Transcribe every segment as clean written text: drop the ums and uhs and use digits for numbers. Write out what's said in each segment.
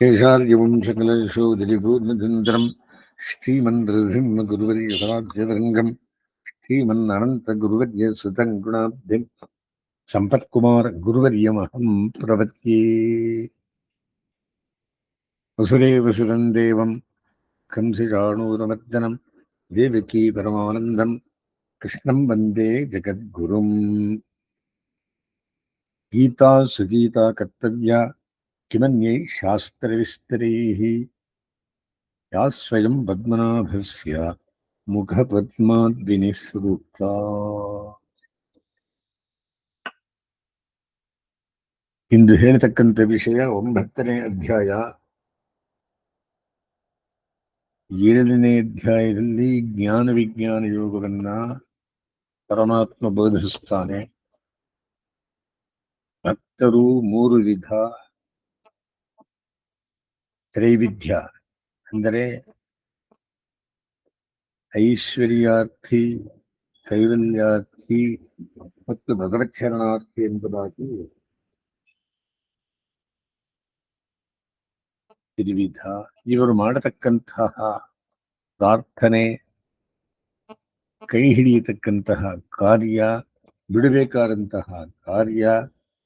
ಶೇಷಾರ್ಯವಂಶಕಲಶೋದರಿಪೂರ್ಣಚಂದ್ರಂ ಶ್ರೀಮನ್ನೃಸಿಂಹಗುರುವರ್ಯಸರಾಜ್ಯತರಂಗಂ ಶ್ರೀಮನ್ನಾನಂದಗುರುವರ್ಯಸುತಂ ಗುಣಾಬ್ಧಿಂ ಸಂಪತ್ಕುಮಾರ ಗುರುವರ್ಯಮಹಂ ಪ್ರಪದ್ಯೇ. ವಸುದೇವಸುತಂ ದೇವಂ ಕಂಸಚಾಣೂರಮರ್ದನಂ ದೇವಕೀ ಪರಮಾನಂದಂ ಕೃಷ್ಣಂ ವಂದೇ ಜಗದ್ಗುರುಂ. ಗೀತಾ ಸುಗೀತಾ ಕರ್ತವ್ಯ ಕಿಮನ್ಯೈ ಶಾಸ್ತ್ರವಿಸ್ತರೈಃ ಯಾ ಸ್ವಯಂ ಪದ್ಮನಾಭಸ್ಯ ಮುಖಪದ್ಮಾದ್ವಿನಿಸೃತಾ. ಇಂದು ಹೇಳತಕ್ಕಂಥ ವಿಷಯ 9ನೇ ಅಧ್ಯಾಯ. 7ನೇ ಅಧ್ಯಾಯದಲ್ಲಿ ಜ್ಞಾನ ವಿಜ್ಞಾನ ಯೋಗವನ್ನ ಪರಮಾತ್ಮ ಬೋಧಿಸುತ್ತಾನೆ. ಭಕ್ತರು 3 ವಿಧ: ತ್ರೈವಿಧ್ಯ ಅಂದರೆ ಐಶ್ವರ್ಯಾರ್ಥಿ, ಕೈವಲ್ಯಾರ್ಥಿ ಮತ್ತು ಭಗವಚ್ಛರಣಾರ್ಥಿ ಎಂಬುದಾಗಿ ತ್ರಿವಿಧ. ಇವರು ಮಾಡತಕ್ಕಂತಹ ಪ್ರಾರ್ಥನೆ, ಕೈ ಹಿಡಿಯತಕ್ಕಂತಹ ಕಾರ್ಯ, ಬಿಡಬೇಕಾದಂತಹ ಕಾರ್ಯ,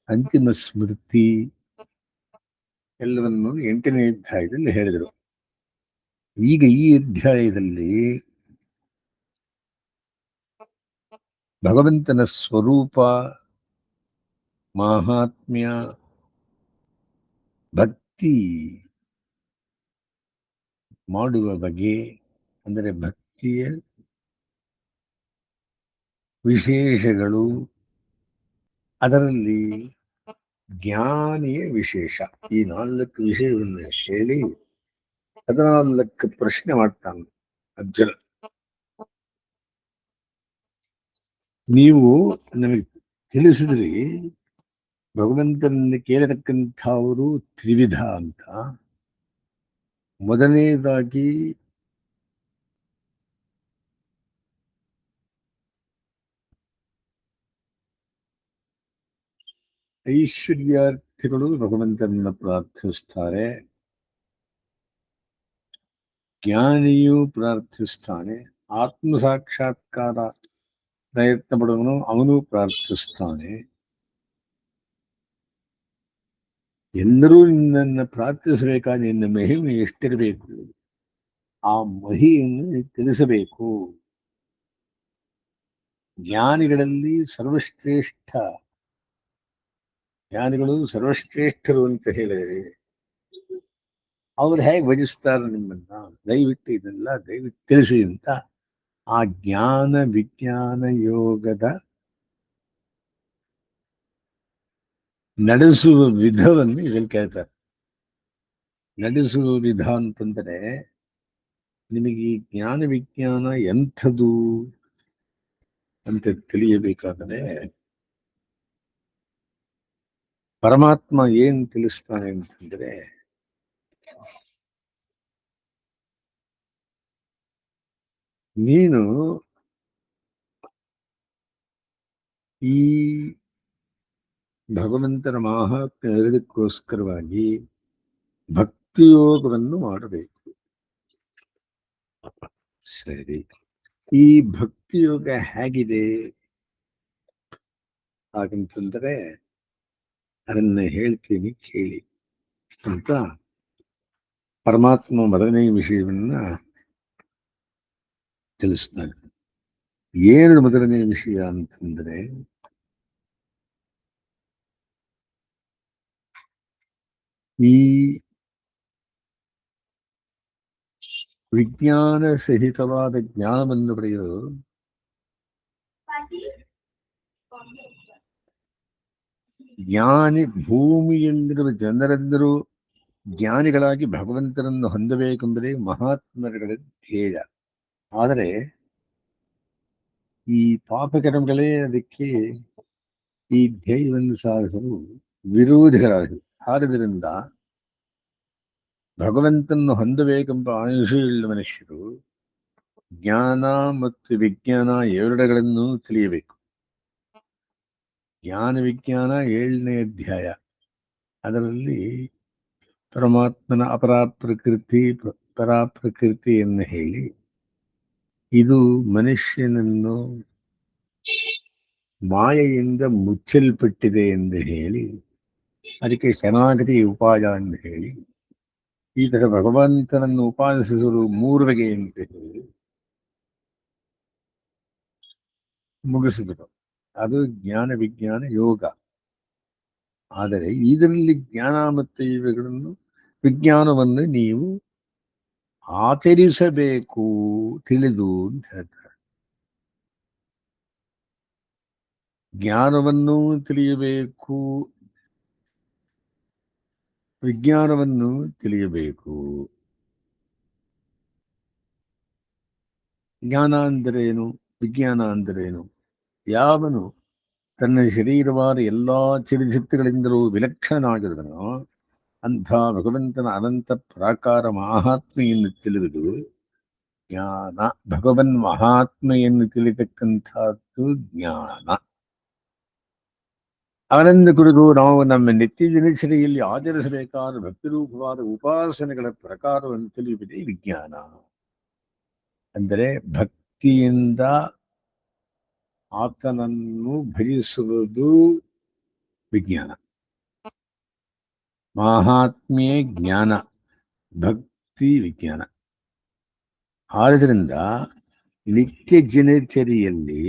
ಅಂತಿಮ ಸ್ಮೃತಿ ಎಲ್ಲವನ್ನು 8ನೇ ಅಧ್ಯಾಯದಲ್ಲಿ ಹೇಳಿದರು. ಈಗ ಈ ಅಧ್ಯಾಯದಲ್ಲಿ ಭಗವಂತನ ಸ್ವರೂಪ, ಮಾಹಾತ್ಮ್ಯ, ಭಕ್ತಿ ಮಾಡುವ ಬಗೆ, ಅಂದರೆ ಭಕ್ತಿಯ ವಿಶೇಷಗಳು, ಅದರಲ್ಲಿ ಜ್ಞಾನಿಯ ವಿಶೇಷ, ಈ 4 ವಿಷಯಗಳನ್ನು ಹೇಳಿ 14 ಪ್ರಶ್ನೆ ಮಾಡ್ತಾನೆ ಅರ್ಜುನ. ನೀವು ನಮಗೆ ತಿಳಿಸಿದ್ರಿ ಭಗವಂತನಲ್ಲಿ ಕೇಳತಕ್ಕಂಥವರು ತ್ರಿವಿಧ ಅಂತ. ಮೊದಲನೇದಾಗಿ ಐಶ್ವರ್ಯಾರ್ಥಿಗಳು ಭಗವಂತನನ್ನು ಪ್ರಾರ್ಥಿಸ್ತಾರೆ, ಜ್ಞಾನಿಯು ಪ್ರಾರ್ಥಿಸ್ತಾನೆ, ಆತ್ಮ ಸಾಕ್ಷಾತ್ಕಾರ ಪ್ರಯತ್ನ ಪಡುವನು ಅವನು ಪ್ರಾರ್ಥಿಸ್ತಾನೆ. ಎಲ್ಲರೂ ನಿನ್ನನ್ನು ಪ್ರಾರ್ಥಿಸಬೇಕಾದ ನಿನ್ನ ಮಹಿಮೆ ಎಷ್ಟಿರಬೇಕು, ಆ ಮಹಿಮೆಯನ್ನು ತಿಳಿಸಬೇಕು. ಜ್ಞಾನಿಗಳಲ್ಲಿ ಸರ್ವಶ್ರೇಷ್ಠ, ಜ್ಞಾನಿಗಳು ಸರ್ವಶ್ರೇಷ್ಠರು ಅಂತ ಹೇಳಿದರೆ ಅವ್ರು ಹೇಗೆ ಭಜಿಸ್ತಾರೆ ನಿಮ್ಮನ್ನ, ದಯವಿಟ್ಟು ಇದೆಲ್ಲ ದಯವಿಟ್ಟು ತಿಳಿಸಿ ಅಂತ ಆ ಜ್ಞಾನ ವಿಜ್ಞಾನ ಯೋಗದ ನಡೆಸುವ ವಿಧವನ್ನು ಇದನ್ನು ಕೇಳ್ತಾರೆ. ನಡೆಸುವ ವಿಧ ಅಂತಂದ್ರೆ ನಿಮಗೆ ಈ ಜ್ಞಾನ ವಿಜ್ಞಾನ ಎಂಥದು ಅಂತ ತಿಳಿಯಬೇಕಾದರೆ ಪರಮಾತ್ಮ ಏನ್ ತಿಳಿಸ್ತಾನೆ ಅಂತಂದ್ರೆ, ನೀನು ಈ ಭಗವಂತನ ಮಾಹಾತ್ಮ್ಯ ಹೇಳೋದಕ್ಕೋಸ್ಕರವಾಗಿ ಭಕ್ತಿಯೋಗವನ್ನು ಮಾಡಬೇಕು. ಸರಿ, ಈ ಭಕ್ತಿಯೋಗ ಹೇಗಿದೆ ಹಾಗಂತಂದ್ರೆ ಅದನ್ನ ಹೇಳ್ತೀನಿ ಕೇಳಿ ಅಂತ ಪರಮಾತ್ಮ ಮೊದಲನೇ ವಿಷಯವನ್ನ ತಿಳಿಸ್ತಾನೆ. ಏನು ಮೊದಲನೇ ವಿಷಯ ಅಂತಂದ್ರೆ, ಈ ವಿಜ್ಞಾನ ಸಹಿತವಾದ ಜ್ಞಾನವನ್ನು ಪಡೆಯಲು ಜ್ಞಾನಿ ಭೂಮಿಯಲ್ಲಿರುವ ಜನರೆಲ್ಲರೂ ಜ್ಞಾನಿಗಳಾಗಿ ಭಗವಂತನನ್ನು ಹೊಂದಬೇಕೆಂಬುದೇ ಮಹಾತ್ಮರುಗಳ ಧ್ಯೇಯ. ಆದರೆ ಈ ಪಾಪಕರ್ಮಗಳೇ ಅದಕ್ಕೆ ಈ ಧ್ಯೇಯವನ್ನು ಸಾಧಿಸಲು ವಿರೋಧಿಗಳಾಗಿ. ಆದ್ದರಿಂದ ಭಗವಂತನನ್ನು ಹೊಂದಬೇಕೆಂಬ ಆಯುಷೆಯುಳ್ಳ ಮನುಷ್ಯರು ಜ್ಞಾನ ಮತ್ತು ವಿಜ್ಞಾನ ಎರಡಗಳನ್ನು ತಿಳಿಯಬೇಕು. ಜ್ಞಾನ ವಿಜ್ಞಾನ 7ನೇ ಅಧ್ಯಾಯ, ಅದರಲ್ಲಿ ಪರಮಾತ್ಮನ ಪರಾಪ್ರಕೃತಿಯನ್ನು ಹೇಳಿ ಇದು ಮನುಷ್ಯನನ್ನು ಮಾಯೆಯಿಂದ ಮುಚ್ಚಲ್ಪಟ್ಟಿದೆ ಎಂದು ಹೇಳಿ ಅದಕ್ಕೆ ಶರಣಾಗತಿ ಉಪಾಯ ಎಂದು ಹೇಳಿ ಈ ತರ ಭಗವಂತನನ್ನು ಉಪಾಸಿಸಲು 3 ಬಗೆ ಅಂತ ಹೇಳಿ ಮುಗಿಸಿದರು. ಅದು ಜ್ಞಾನ ವಿಜ್ಞಾನ ಯೋಗ. ಆದರೆ ಇದರಲ್ಲಿ ಜ್ಞಾನ ಮತ್ತು ಇವುಗಳನ್ನು ವಿಜ್ಞಾನವನ್ನು ನೀವು ಆಚರಿಸಬೇಕು, ತಿಳಿದು ಅಂತ ಹೇಳ್ತಾರೆ. ಜ್ಞಾನವನ್ನು ತಿಳಿಯಬೇಕು, ವಿಜ್ಞಾನವನ್ನು ತಿಳಿಯಬೇಕು. ಜ್ಞಾನ ಅಂದರೇನು, ವಿಜ್ಞಾನ ಅಂದರೇನು? ಯಾವನು ತನ್ನ ಶರೀರವಾದ ಎಲ್ಲಾ ಚಿರಚಿತ್ತಗಳಿಂದಲೂ ವಿಲಕ್ಷಣನಾಗಿರುವನೋ ಅಂಥ ಭಗವಂತನ ಅನಂತ ಪ್ರಾಕಾರ ಮಹಾತ್ಮೆಯನ್ನು ತಿಳಿದುದು ಜ್ಞಾನ. ಭಗವನ್ ಮಹಾತ್ಮೆಯನ್ನು ತಿಳಿತಕ್ಕಂಥದ್ದು ಜ್ಞಾನ. ಅವನನ್ನು ಕುರಿತು ನಾವು ನಮ್ಮ ನಿತ್ಯ ದಿನಚರಿಯಲ್ಲಿ ಆಚರಿಸಬೇಕಾದ ಭಕ್ತಿರೂಪವಾದ ಉಪಾಸನೆಗಳ ಪ್ರಕಾರವನ್ನು ತಿಳಿಯುವುದೇ ವಿಜ್ಞಾನ. ಅಂದರೆ ಭಕ್ತಿಯಿಂದ ಆತನನ್ನು ಭಜಿಸುವುದು ವಿಜ್ಞಾನ. ಮಹಾತ್ಮೆಯೇ ಜ್ಞಾನ, ಭಕ್ತಿ ವಿಜ್ಞಾನ. ಆದ್ದರಿಂದ ನಿತ್ಯ ದಿನಚರಿಯಲ್ಲಿ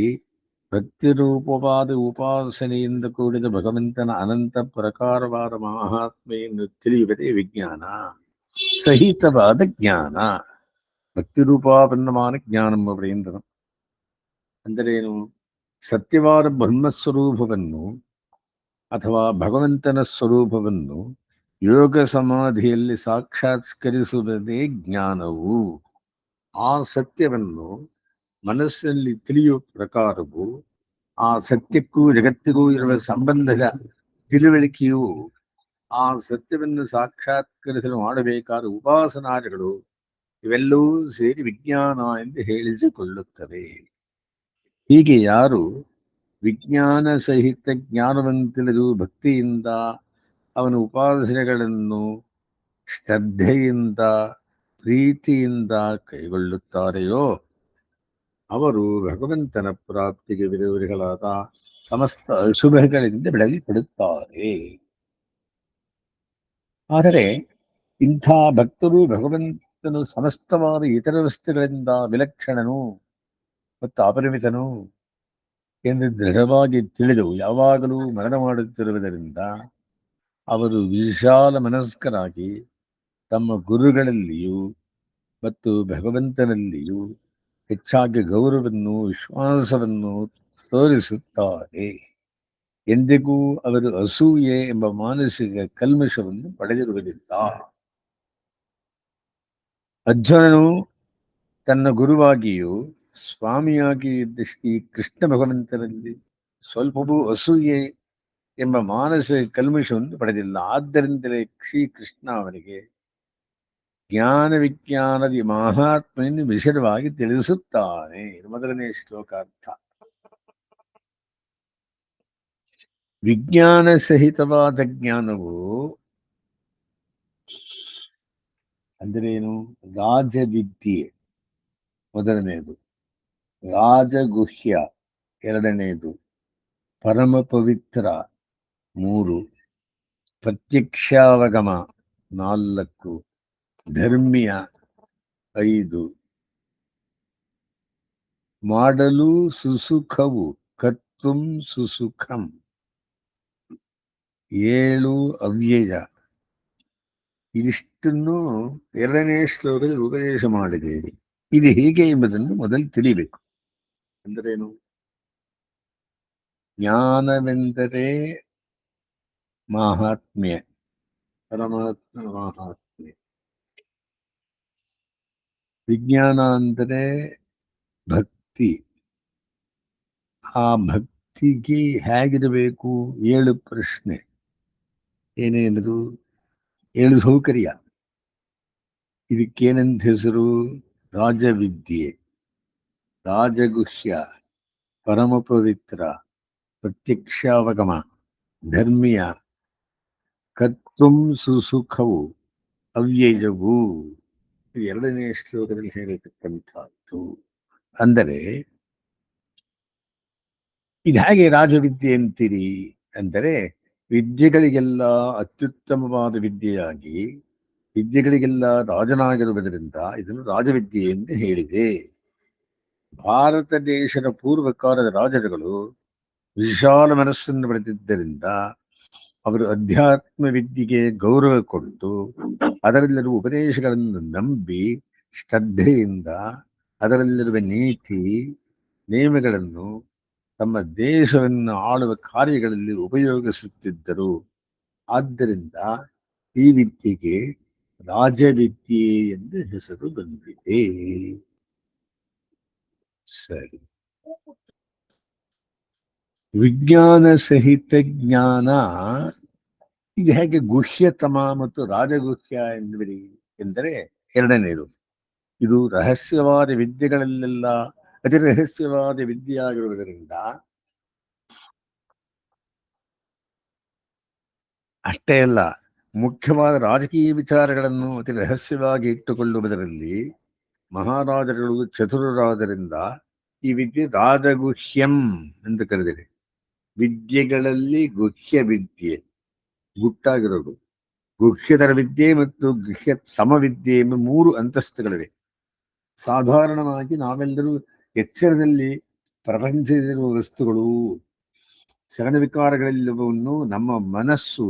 ಭಕ್ತಿರೂಪವಾದ ಉಪಾಸನೆಯಿಂದ ಕೂಡಿದ ಭಗವಂತನ ಅನಂತ ಪ್ರಕಾರವಾದ ಮಹಾತ್ಮೆಯನ್ನು ತಿಳಿಯುವುದೇ ವಿಜ್ಞಾನ ಸಹಿತವಾದ ಜ್ಞಾನ. ಭಕ್ತಿರೂಪಾಪನ್ನமான ಜ್ಞಾನಂ ಅವರೆಂದರು. ಅಂದರೇನು? ಸತ್ಯವಾದ ಬ್ರಹ್ಮಸ್ವರೂಪವನ್ನು ಅಥವಾ ಭಗವಂತನ ಸ್ವರೂಪವನ್ನು ಯೋಗ ಸಮಾಧಿಯಲ್ಲಿ ಸಾಕ್ಷಾತ್ಕರಿಸುವುದೇ ಜ್ಞಾನವು. ಆ ಸತ್ಯವನ್ನು ಮನಸ್ಸಿನಲ್ಲಿ ತಿಳಿಯುವ ಪ್ರಕಾರವು ಆ ಸತ್ಯಕ್ಕೂ ಜಗತ್ತಿಗೂ ಇರುವ ಸಂಬಂಧದ ತಿಳುವಳಿಕೆಯು ಆ ಸತ್ಯವನ್ನು ಸಾಕ್ಷಾತ್ಕರಿಸಲು ಮಾಡಬೇಕಾದ ಉಪಾಸನಾದಿಗಳು ಇವೆಲ್ಲವೂ ಸೇರಿ ವಿಜ್ಞಾನ ಎಂದು ಹೇಳಿಸಿಕೊಳ್ಳುತ್ತವೆ. ಹೀಗೆ ಯಾರು ವಿಜ್ಞಾನ ಸಹಿತ ಜ್ಞಾನವನ್ನು ತಿಳಿದು ಭಕ್ತಿಯಿಂದ ಅವನ ಉಪಾಸನೆಗಳನ್ನು ಶ್ರದ್ಧೆಯಿಂದ ಪ್ರೀತಿಯಿಂದ ಕೈಗೊಳ್ಳುತ್ತಾರೆಯೋ ಅವರು ಭಗವಂತನ ಪ್ರಾಪ್ತಿಗೆ ವಿರೋಧಿಗಳಾದ ಸಮಸ್ತ ಅಶುಭಗಳಿಂದ ಬೆಳಗಿಕೊಡುತ್ತಾರೆ. ಆದರೆ ಇಂಥ ಭಕ್ತರು ಭಗವಂತನು ಸಮಸ್ತವಾದ ಇತರ ವಸ್ತುಗಳಿಂದ ವಿಲಕ್ಷಣನು ಮತ್ತು ಅಪರಿಮಿತನು ಎಂದು ದೃಢವಾಗಿ ತಿಳಿದು ಯಾವಾಗಲೂ ಮರಣ ಮಾಡುತ್ತಿರುವುದರಿಂದ ಅವರು ವಿಶಾಲ ಮನಸ್ಕರಾಗಿ ತಮ್ಮ ಗುರುಗಳಲ್ಲಿಯೂ ಮತ್ತು ಭಗವಂತನಲ್ಲಿಯೂ ಹೆಚ್ಚಾಗಿ ಗೌರವವನ್ನು ವಿಶ್ವಾಸವನ್ನು ತೋರಿಸುತ್ತಾರೆ. ಎಂದಿಗೂ ಅವರು ಅಸೂಯೆ ಎಂಬ ಮಾನಸಿಕ ಕಲ್ಮಶವನ್ನು ಪಡೆದಿರುವುದಿಲ್ಲ. ಅರ್ಜುನನು ತನ್ನ ಗುರುವಾಗಿಯೂ ಸ್ವಾಮಿಯಾಗಿ ಇದ್ದ ಶ್ರೀ ಕೃಷ್ಣ ಭಗವಂತನಲ್ಲಿ ಸ್ವಲ್ಪವೂ ಅಸೂಯೆ ಎಂಬ ಮಾನಸಿಕ ಕಲ್ಮಶವನ್ನು ಪಡೆದಿಲ್ಲ. ಆದ್ದರಿಂದಲೇ ಶ್ರೀಕೃಷ್ಣ ಅವನಿಗೆ ಜ್ಞಾನ ವಿಜ್ಞಾನದಿ ಮಹಾತ್ಮೆಯನ್ನು ವಿಶದವಾಗಿ ತಿಳಿಸುತ್ತಾನೆ. ಮೊದಲನೇ ಶ್ಲೋಕಾರ್ಥ. ವಿಜ್ಞಾನ ಸಹಿತವಾದ ಜ್ಞಾನವು ಅಂದರೇನು? ರಾಜವಿದ್ಯೆ ಮೊದಲನೆಯದು, ರಾಜಗುಹ್ಯ ಎರಡನೆಯದು, ಪರಮ ಪವಿತ್ರ 3, ಪ್ರತ್ಯಕ್ಷಾವಗಮ 4, ಧರ್ಮ್ಯ 5, ಮಾಡಲು ಸುಸುಖವು ಕರ್ತುಂ ಸುಸುಖಂ 7, ಅವ್ಯಯ. ಇದಿಷ್ಟನ್ನು ಎರಡನೇ ಶ್ಲೋಕದಲ್ಲಿ ಉಪದೇಶ ಮಾಡಿದೆ. ಇದು ಹೇಗೆ ಎಂಬುದನ್ನು ಮೊದಲು ತಿಳಿಬೇಕು. ಅಂದರೇನು? ಜ್ಞಾನವೆಂದರೆ ಮಹಾತ್ಮ್ಯ, ಪರಮಾತ್ಮ ಮಹಾತ್ಮ್ಯ. ವಿಜ್ಞಾನ ಅಂದರೆ ಭಕ್ತಿ. ಆ ಭಕ್ತಿಗೆ ಹೇಗಿರಬೇಕು? 7 ಪ್ರಶ್ನೆ. ಏನೇನದು? 7 ಸೌಕರ್ಯ. ಇದಕ್ಕೇನಂತ ಹೆಸರು? ರಾಜವಿದ್ಯೆ, ರಾಜಗುಹ್ಯ, ಪರಮ ಪವಿತ್ರ, ಪ್ರತ್ಯಕ್ಷಾವಗಮ, ಧರ್ಮೀಯ, ಕರ್ತುಂ ಸುಸುಖವು, ಅವ್ಯಯವು ಇದು ಎರಡನೇ ಶ್ಲೋಕದಲ್ಲಿ ಹೇಳಿರ್ತಕ್ಕಂಥದ್ದು. ಅಂದರೆ ಇದು ಹೇಗೆ ರಾಜವಿದ್ಯೆ ಅಂತೀರಿ ಅಂದರೆ, ವಿದ್ಯೆಗಳಿಗೆಲ್ಲ ಅತ್ಯುತ್ತಮವಾದ ವಿದ್ಯೆಯಾಗಿ ವಿದ್ಯೆಗಳಿಗೆಲ್ಲ ರಾಜನಾಗಿರುವುದರಿಂದ ಇದನ್ನು ರಾಜವಿದ್ಯೆ ಎಂದು ಹೇಳಿದೆ. ಭಾರತ ದೇಶದ ಪೂರ್ವಕಾಲದ ರಾಜರುಗಳು ವಿಶಾಲ ಮನಸ್ಸನ್ನು ಪಡೆದಿದ್ದರಿಂದ ಅವರು ಅಧ್ಯಾತ್ಮ ವಿದ್ಯೆಗೆ ಗೌರವ ಕೊಟ್ಟು ಅದರಲ್ಲಿರುವ ಉಪದೇಶಗಳನ್ನು ನಂಬಿ ಶ್ರದ್ಧೆಯಿಂದ ಅದರಲ್ಲಿರುವ ನೀತಿ ನಿಯಮಗಳನ್ನು ತಮ್ಮ ದೇಶವನ್ನು ಆಳುವ ಕಾರ್ಯಗಳಲ್ಲಿ ಉಪಯೋಗಿಸುತ್ತಿದ್ದರು. ಆದ್ದರಿಂದ ಈ ವಿದ್ಯೆಗೆ ರಾಜವಿದ್ಯೆ ಎಂದು ಹೆಸರು ಬಂದಿದೆ. ಸರಿ, ವಿಜ್ಞಾನ ಸಹಿತ ಜ್ಞಾನ ಇದು ಹೇಗೆ ಗುಹ್ಯತಮ ಮತ್ತು ರಾಜಗುಹ್ಯ ಎನ್ನುವಿರಿ ಎಂದರೆ, ಎರಡನೇದು ಇದು ರಹಸ್ಯವಾದ ವಿದ್ಯೆಗಳಲ್ಲೆಲ್ಲ ಅತಿ ರಹಸ್ಯವಾದ ವಿದ್ಯೆಯಾಗಿರುವುದರಿಂದ ಅಷ್ಟೇ ಅಲ್ಲ, ಮುಖ್ಯವಾದ ರಾಜಕೀಯ ವಿಚಾರಗಳನ್ನು ಅತಿ ರಹಸ್ಯವಾಗಿ ಇಟ್ಟುಕೊಳ್ಳುವುದರಲ್ಲಿ ಮಹಾರಾಜರುಗಳು ಚತುರರಾದರಿಂದ ಈ ವಿದ್ಯೆ ರಾಜಗುಹ್ಯಂ ಎಂದು ಕರೆದಿದೆ. ವಿದ್ಯೆಗಳಲ್ಲಿ ಗುಹ್ಯ ವಿದ್ಯೆ ಗುಟ್ಟಾಗಿರೋದು, ಗುಹ್ಯತರ ವಿದ್ಯೆ ಮತ್ತು ಗುಹ್ಯತಮ ವಿದ್ಯೆ ಎಂಬ ಮೂರು ಅಂತಸ್ತುಗಳಿವೆ. ಸಾಧಾರಣವಾಗಿ ನಾವೆಲ್ಲರೂ ಎಚ್ಚರದಲ್ಲಿ ಪ್ರಪಂಚದಲ್ಲಿರುವ ವಸ್ತುಗಳು ಸರಳ ವಿಕಾರಗಳೆಲ್ಲವನ್ನು ನಮ್ಮ ಮನಸ್ಸು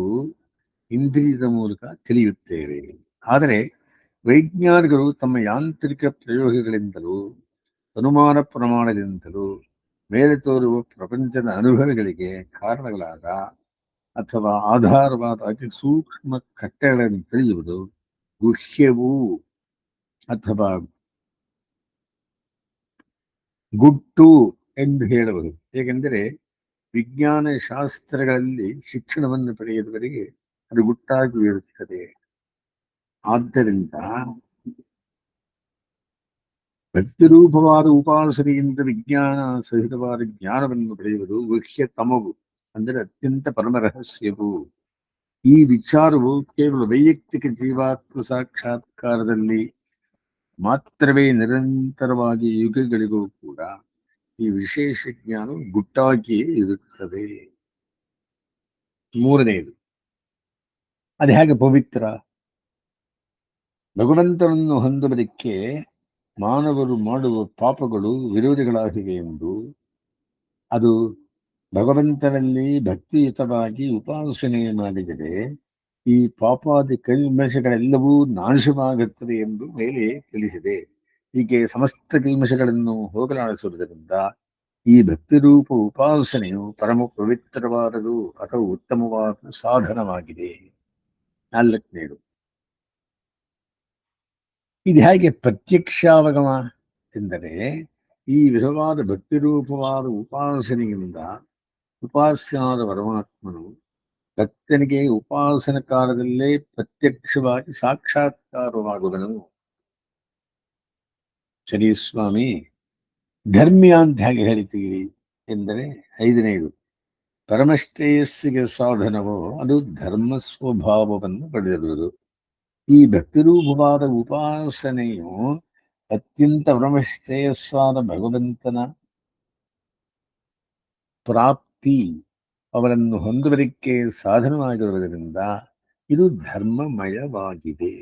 ಇಂದ್ರಿಯದ ಮೂಲಕ ತಿಳಿಯುತ್ತೇವೆ. ಆದರೆ ವೈಜ್ಞಾನಿಕರು ತಮ್ಮ ಯಾಂತ್ರಿಕ ಪ್ರಯೋಗಗಳಿಂದಲೂ ಅನುಮಾನ ಪ್ರಮಾಣದಿಂದಲೂ ಮೇಲೆ ತೋರುವ ಪ್ರಪಂಚದ ಅನುಭವಗಳಿಗೆ ಕಾರಣಗಳಾದ ಅಥವಾ ಆಧಾರವಾದ ಅತಿ ಸೂಕ್ಷ್ಮ ಕಟ್ಟೆಗಳನ್ನು ತಿಳಿಯುವುದು ಗುಹ್ಯವು ಅಥವಾ ಗುಟ್ಟು ಎಂದು ಹೇಳಬಹುದು. ಏಕೆಂದರೆ ವಿಜ್ಞಾನ ಶಾಸ್ತ್ರಗಳಲ್ಲಿ ಶಿಕ್ಷಣವನ್ನು ಪಡೆಯುವವರೆಗೆ ಅದು ಗುಟ್ಟಾಗಿ ಇರುತ್ತದೆ. ಆದ್ದರಿಂದ ವ್ಯಕ್ತಿರೂಪವಾದ ಉಪಾಸನೆಯಿಂದ ವಿಜ್ಞಾನ ಸಹಿತವಾದ ಜ್ಞಾನವನ್ನು ಪಡೆಯುವುದು ಗುಹ್ಯತಮವು, ಅಂದರೆ ಅತ್ಯಂತ ಪರಮರಹಸ್ಯವು. ಈ ವಿಚಾರವು ಕೇವಲ ವೈಯಕ್ತಿಕ ಜೀವಾತ್ಮ ಸಾಕ್ಷಾತ್ಕಾರದಲ್ಲಿ ಮಾತ್ರವೇ ನಿರಂತರವಾಗಿ ಯುಗಗಳಿಗೂ ಕೂಡ ಈ ವಿಶೇಷ ಜ್ಞಾನವು ಗುಟ್ಟಾಗಿಯೇ ಇರುತ್ತದೆ. ಮೂರನೆಯದು, ಅದು ಹೇಗೆ ಪವಿತ್ರ? ಭಗವಂತನನ್ನು ಹೊಂದುವುದಕ್ಕೆ ಮಾನವರು ಮಾಡುವ ಪಾಪಗಳು ವಿರೋಧಿಗಳಾಗಿವೆ ಎಂದು, ಅದು ಭಗವಂತನಲ್ಲಿ ಭಕ್ತಿಯುತವಾಗಿ ಉಪಾಸನೆ ಮಾಡಿದರೆ ಈ ಪಾಪಾದಿ ಕಲ್ಮಶಗಳೆಲ್ಲವೂ ನಾಶವಾಗುತ್ತದೆ ಎಂದು ಮೇಲೆ ತಿಳಿಸಿದೆ. ಹೀಗೆ ಸಮಸ್ತ ಕಲ್ಮಶಗಳನ್ನು ಹೋಗಲಾಡಿಸುವುದರಿಂದ ಈ ಭಕ್ತಿರೂಪ ಉಪಾಸನೆಯು ಪರಮ ಪವಿತ್ರವಾದದು ಅಥವಾ ಉತ್ತಮವಾದ ಸಾಧನವಾಗಿದೆ. ನಾಲ್ಕನೇದು, ಇದು ಹೇಗೆ ಪ್ರತ್ಯಕ್ಷಾವಗಮ ಎಂದರೆ, ಈ ವಿಧವಾದ ಭಕ್ತಿರೂಪವಾದ ಉಪಾಸನೆಯಿಂದ ಉಪಾಸ್ಯನಾದ ಪರಮಾತ್ಮನು ಭಕ್ತನಿಗೆ ಉಪಾಸನ ಕಾಲದಲ್ಲೇ ಪ್ರತ್ಯಕ್ಷವಾಗಿ ಸಾಕ್ಷಾತ್ಕಾರವಾಗುವನು. ಸರಿ ಸ್ವಾಮಿ, ಧರ್ಮ್ಯ ಅಂತ ಹೇಗೆ ಹೇಳ್ತೀವಿ ಎಂದರೆ, ಐದನೇದು, ಪರಮಶ್ರೇಯಸ್ಸಿಗೆ ಸಾಧನವೋ ಅದು ಧರ್ಮ ಸ್ವಭಾವವನ್ನು ಪಡೆದಿರುವುದು. ಈ ಭಕ್ತಿರೂಪವಾದ ಉಪಾಸನೆಯು ಅತ್ಯಂತ ಪರಮಶ್ರೇಯಸ್ಸಾದ ಭಗವಂತನ ಪ್ರಾಪ್ತಿ ಅವರನ್ನು ಹೊಂದುವುದಕ್ಕೆ ಸಾಧನವಾಗಿರುವುದರಿಂದ ಇದು ಧರ್ಮಮಯವಾಗಿದೆ.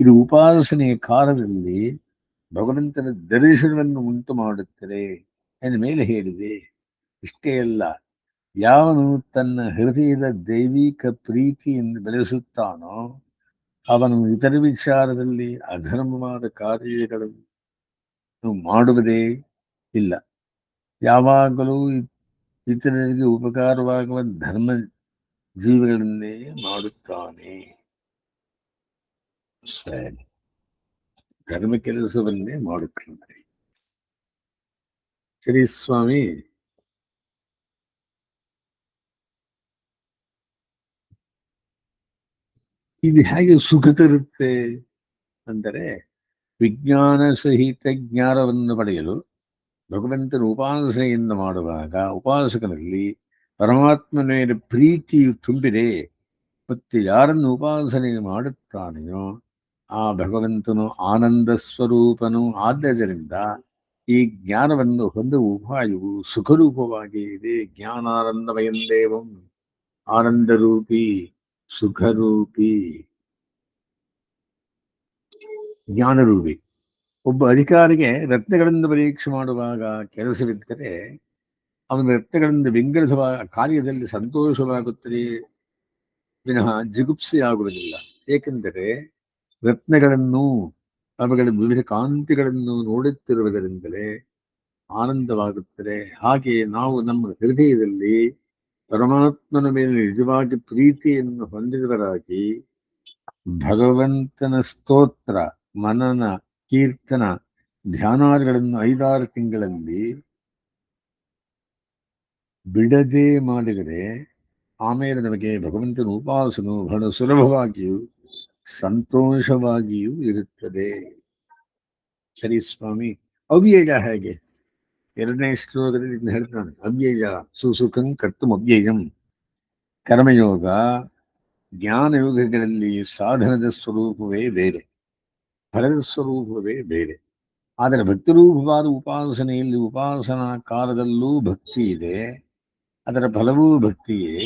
ಇದು ಉಪಾಸನೆಯ ಕಾಲದಲ್ಲಿ ಭಗವಂತನ ದರ್ಶನವನ್ನು ಉಂಟು ಮಾಡುತ್ತದೆ ಎಂದು ಮೇಲೆ ಹೇಳಿದೆ. ಇಷ್ಟೇ ಅಲ್ಲ, ಯಾವನು ತನ್ನ ಹೃದಯದ ದೈವಿಕ ಪ್ರೀತಿಯನ್ನು ಬೆಳೆಸುತ್ತಾನೋ ಅವನು ಇತರ ವಿಚಾರದಲ್ಲಿ ಅಧರ್ಮವಾದ ಕಾರ್ಯಗಳನ್ನು ಮಾಡುವುದೇ ಇಲ್ಲ. ಯಾವಾಗಲೂ ಇತರರಿಗೆ ಉಪಕಾರವಾಗುವ ಧರ್ಮ ಜೀವಿಗಳನ್ನೇ ಮಾಡುತ್ತಾನೆ. ಸರಿ, ಧರ್ಮ ಕೆಲಸವನ್ನೇ ಮಾಡುತ್ತಾನೆ. ಸರಿ ಸ್ವಾಮಿ, ಇದು ಹೇಗೆ ಸುಖ ತರುತ್ತೆ ಅಂದರೆ, ವಿಜ್ಞಾನ ಸಹಿತ ಜ್ಞಾನವನ್ನು ಪಡೆಯಲು ಭಗವಂತನ ಉಪಾಸನೆಯಿಂದ ಮಾಡುವಾಗ ಉಪಾಸಕನಲ್ಲಿ ಪರಮಾತ್ಮನ ಪ್ರೀತಿಯು ತುಂಬಿದೆ ಮತ್ತು ಯಾರನ್ನು ಉಪಾಸನೆ ಮಾಡುತ್ತಾನೆಯೋ ಆ ಭಗವಂತನು ಆನಂದ ಸ್ವರೂಪನು. ಆದ್ದರಿಂದ ಈ ಜ್ಞಾನವನ್ನು ಹೊಂದುವ ಉಪಾಯವು ಸುಖರೂಪವಾಗಿ ಇದೆ. ಜ್ಞಾನಾನಂದಮಯಂ ದೇವಂ, ಆನಂದರೂಪಿ, ಸುಖರೂಪಿ, ಜ್ಞಾನರೂಪಿ. ಒಬ್ಬ ಅಧಿಕಾರಿಗೆ ರತ್ನಗಳನ್ನು ಪರೀಕ್ಷೆ ಮಾಡುವಾಗ ಕೆಲಸವಿದ್ದರೆ ಅವನ ರತ್ನಗಳನ್ನು ವಿಂಗಡಿಸುವ ಕಾರ್ಯದಲ್ಲಿ ಸಂತೋಷವಾಗುತ್ತದೆ ವಿನಃ ಜಿಗುಪ್ಸೆಯಾಗುವುದಿಲ್ಲ. ಏಕೆಂದರೆ ರತ್ನಗಳನ್ನು, ಅವುಗಳ ವಿವಿಧ ಕಾಂತಿಗಳನ್ನು ನೋಡುತ್ತಿರುವುದರಿಂದಲೇ ಆನಂದವಾಗುತ್ತದೆ. ಹಾಗೆ ನಾವು ನಮ್ಮ ಹೃದಯದಲ್ಲಿ ಪರಮಾತ್ಮನ ಮೇಲೆ ನಿಜವಾಗಿ ಪ್ರೀತಿಯನ್ನು ಹೊಂದಿದವರಾಗಿ ಭಗವಂತನ ಸ್ತೋತ್ರ, ಮನನ, ಕೀರ್ತನ, ಧ್ಯಾನಾದಿಗಳನ್ನು 5-6 ತಿಂಗಳಲ್ಲಿ ಬಿಡದೆ ಮಾಡಿದರೆ ಆಮೇಲೆ ನಮಗೆ ಭಗವಂತನ ಉಪಾಸನು ಬಹಳ ಸುಲಭವಾಗಿಯೂ ಸಂತೋಷವಾಗಿಯೂ ಇರುತ್ತದೆ. ಸರಿ ಸ್ವಾಮಿ. ಅವ್ಯಯ ಹೇಗೆ? 2ನೇ ಶ್ಲೋಕದಲ್ಲಿ ಹೇಳ್ತಾನೆ, ಅವ್ಯಯ ಸುಸುಖಂ ಕರ್ತುಂ ಅವ್ಯಯಂ. ಕರ್ಮಯೋಗ, ಜ್ಞಾನಯೋಗಗಳಲ್ಲಿ ಸಾಧನದ ಸ್ವರೂಪವೇ ಬೇರೆ, ಫಲದ ಸ್ವರೂಪವೇ ಬೇರೆ. ಆದರೆ ಭಕ್ತಿರೂಪವಾದ ಉಪಾಸನೆಯಲ್ಲಿ ಉಪಾಸನಾ ಕಾಲದಲ್ಲೂ ಭಕ್ತಿ ಇದೆ, ಅದರ ಫಲವೂ ಭಕ್ತಿಯೇ.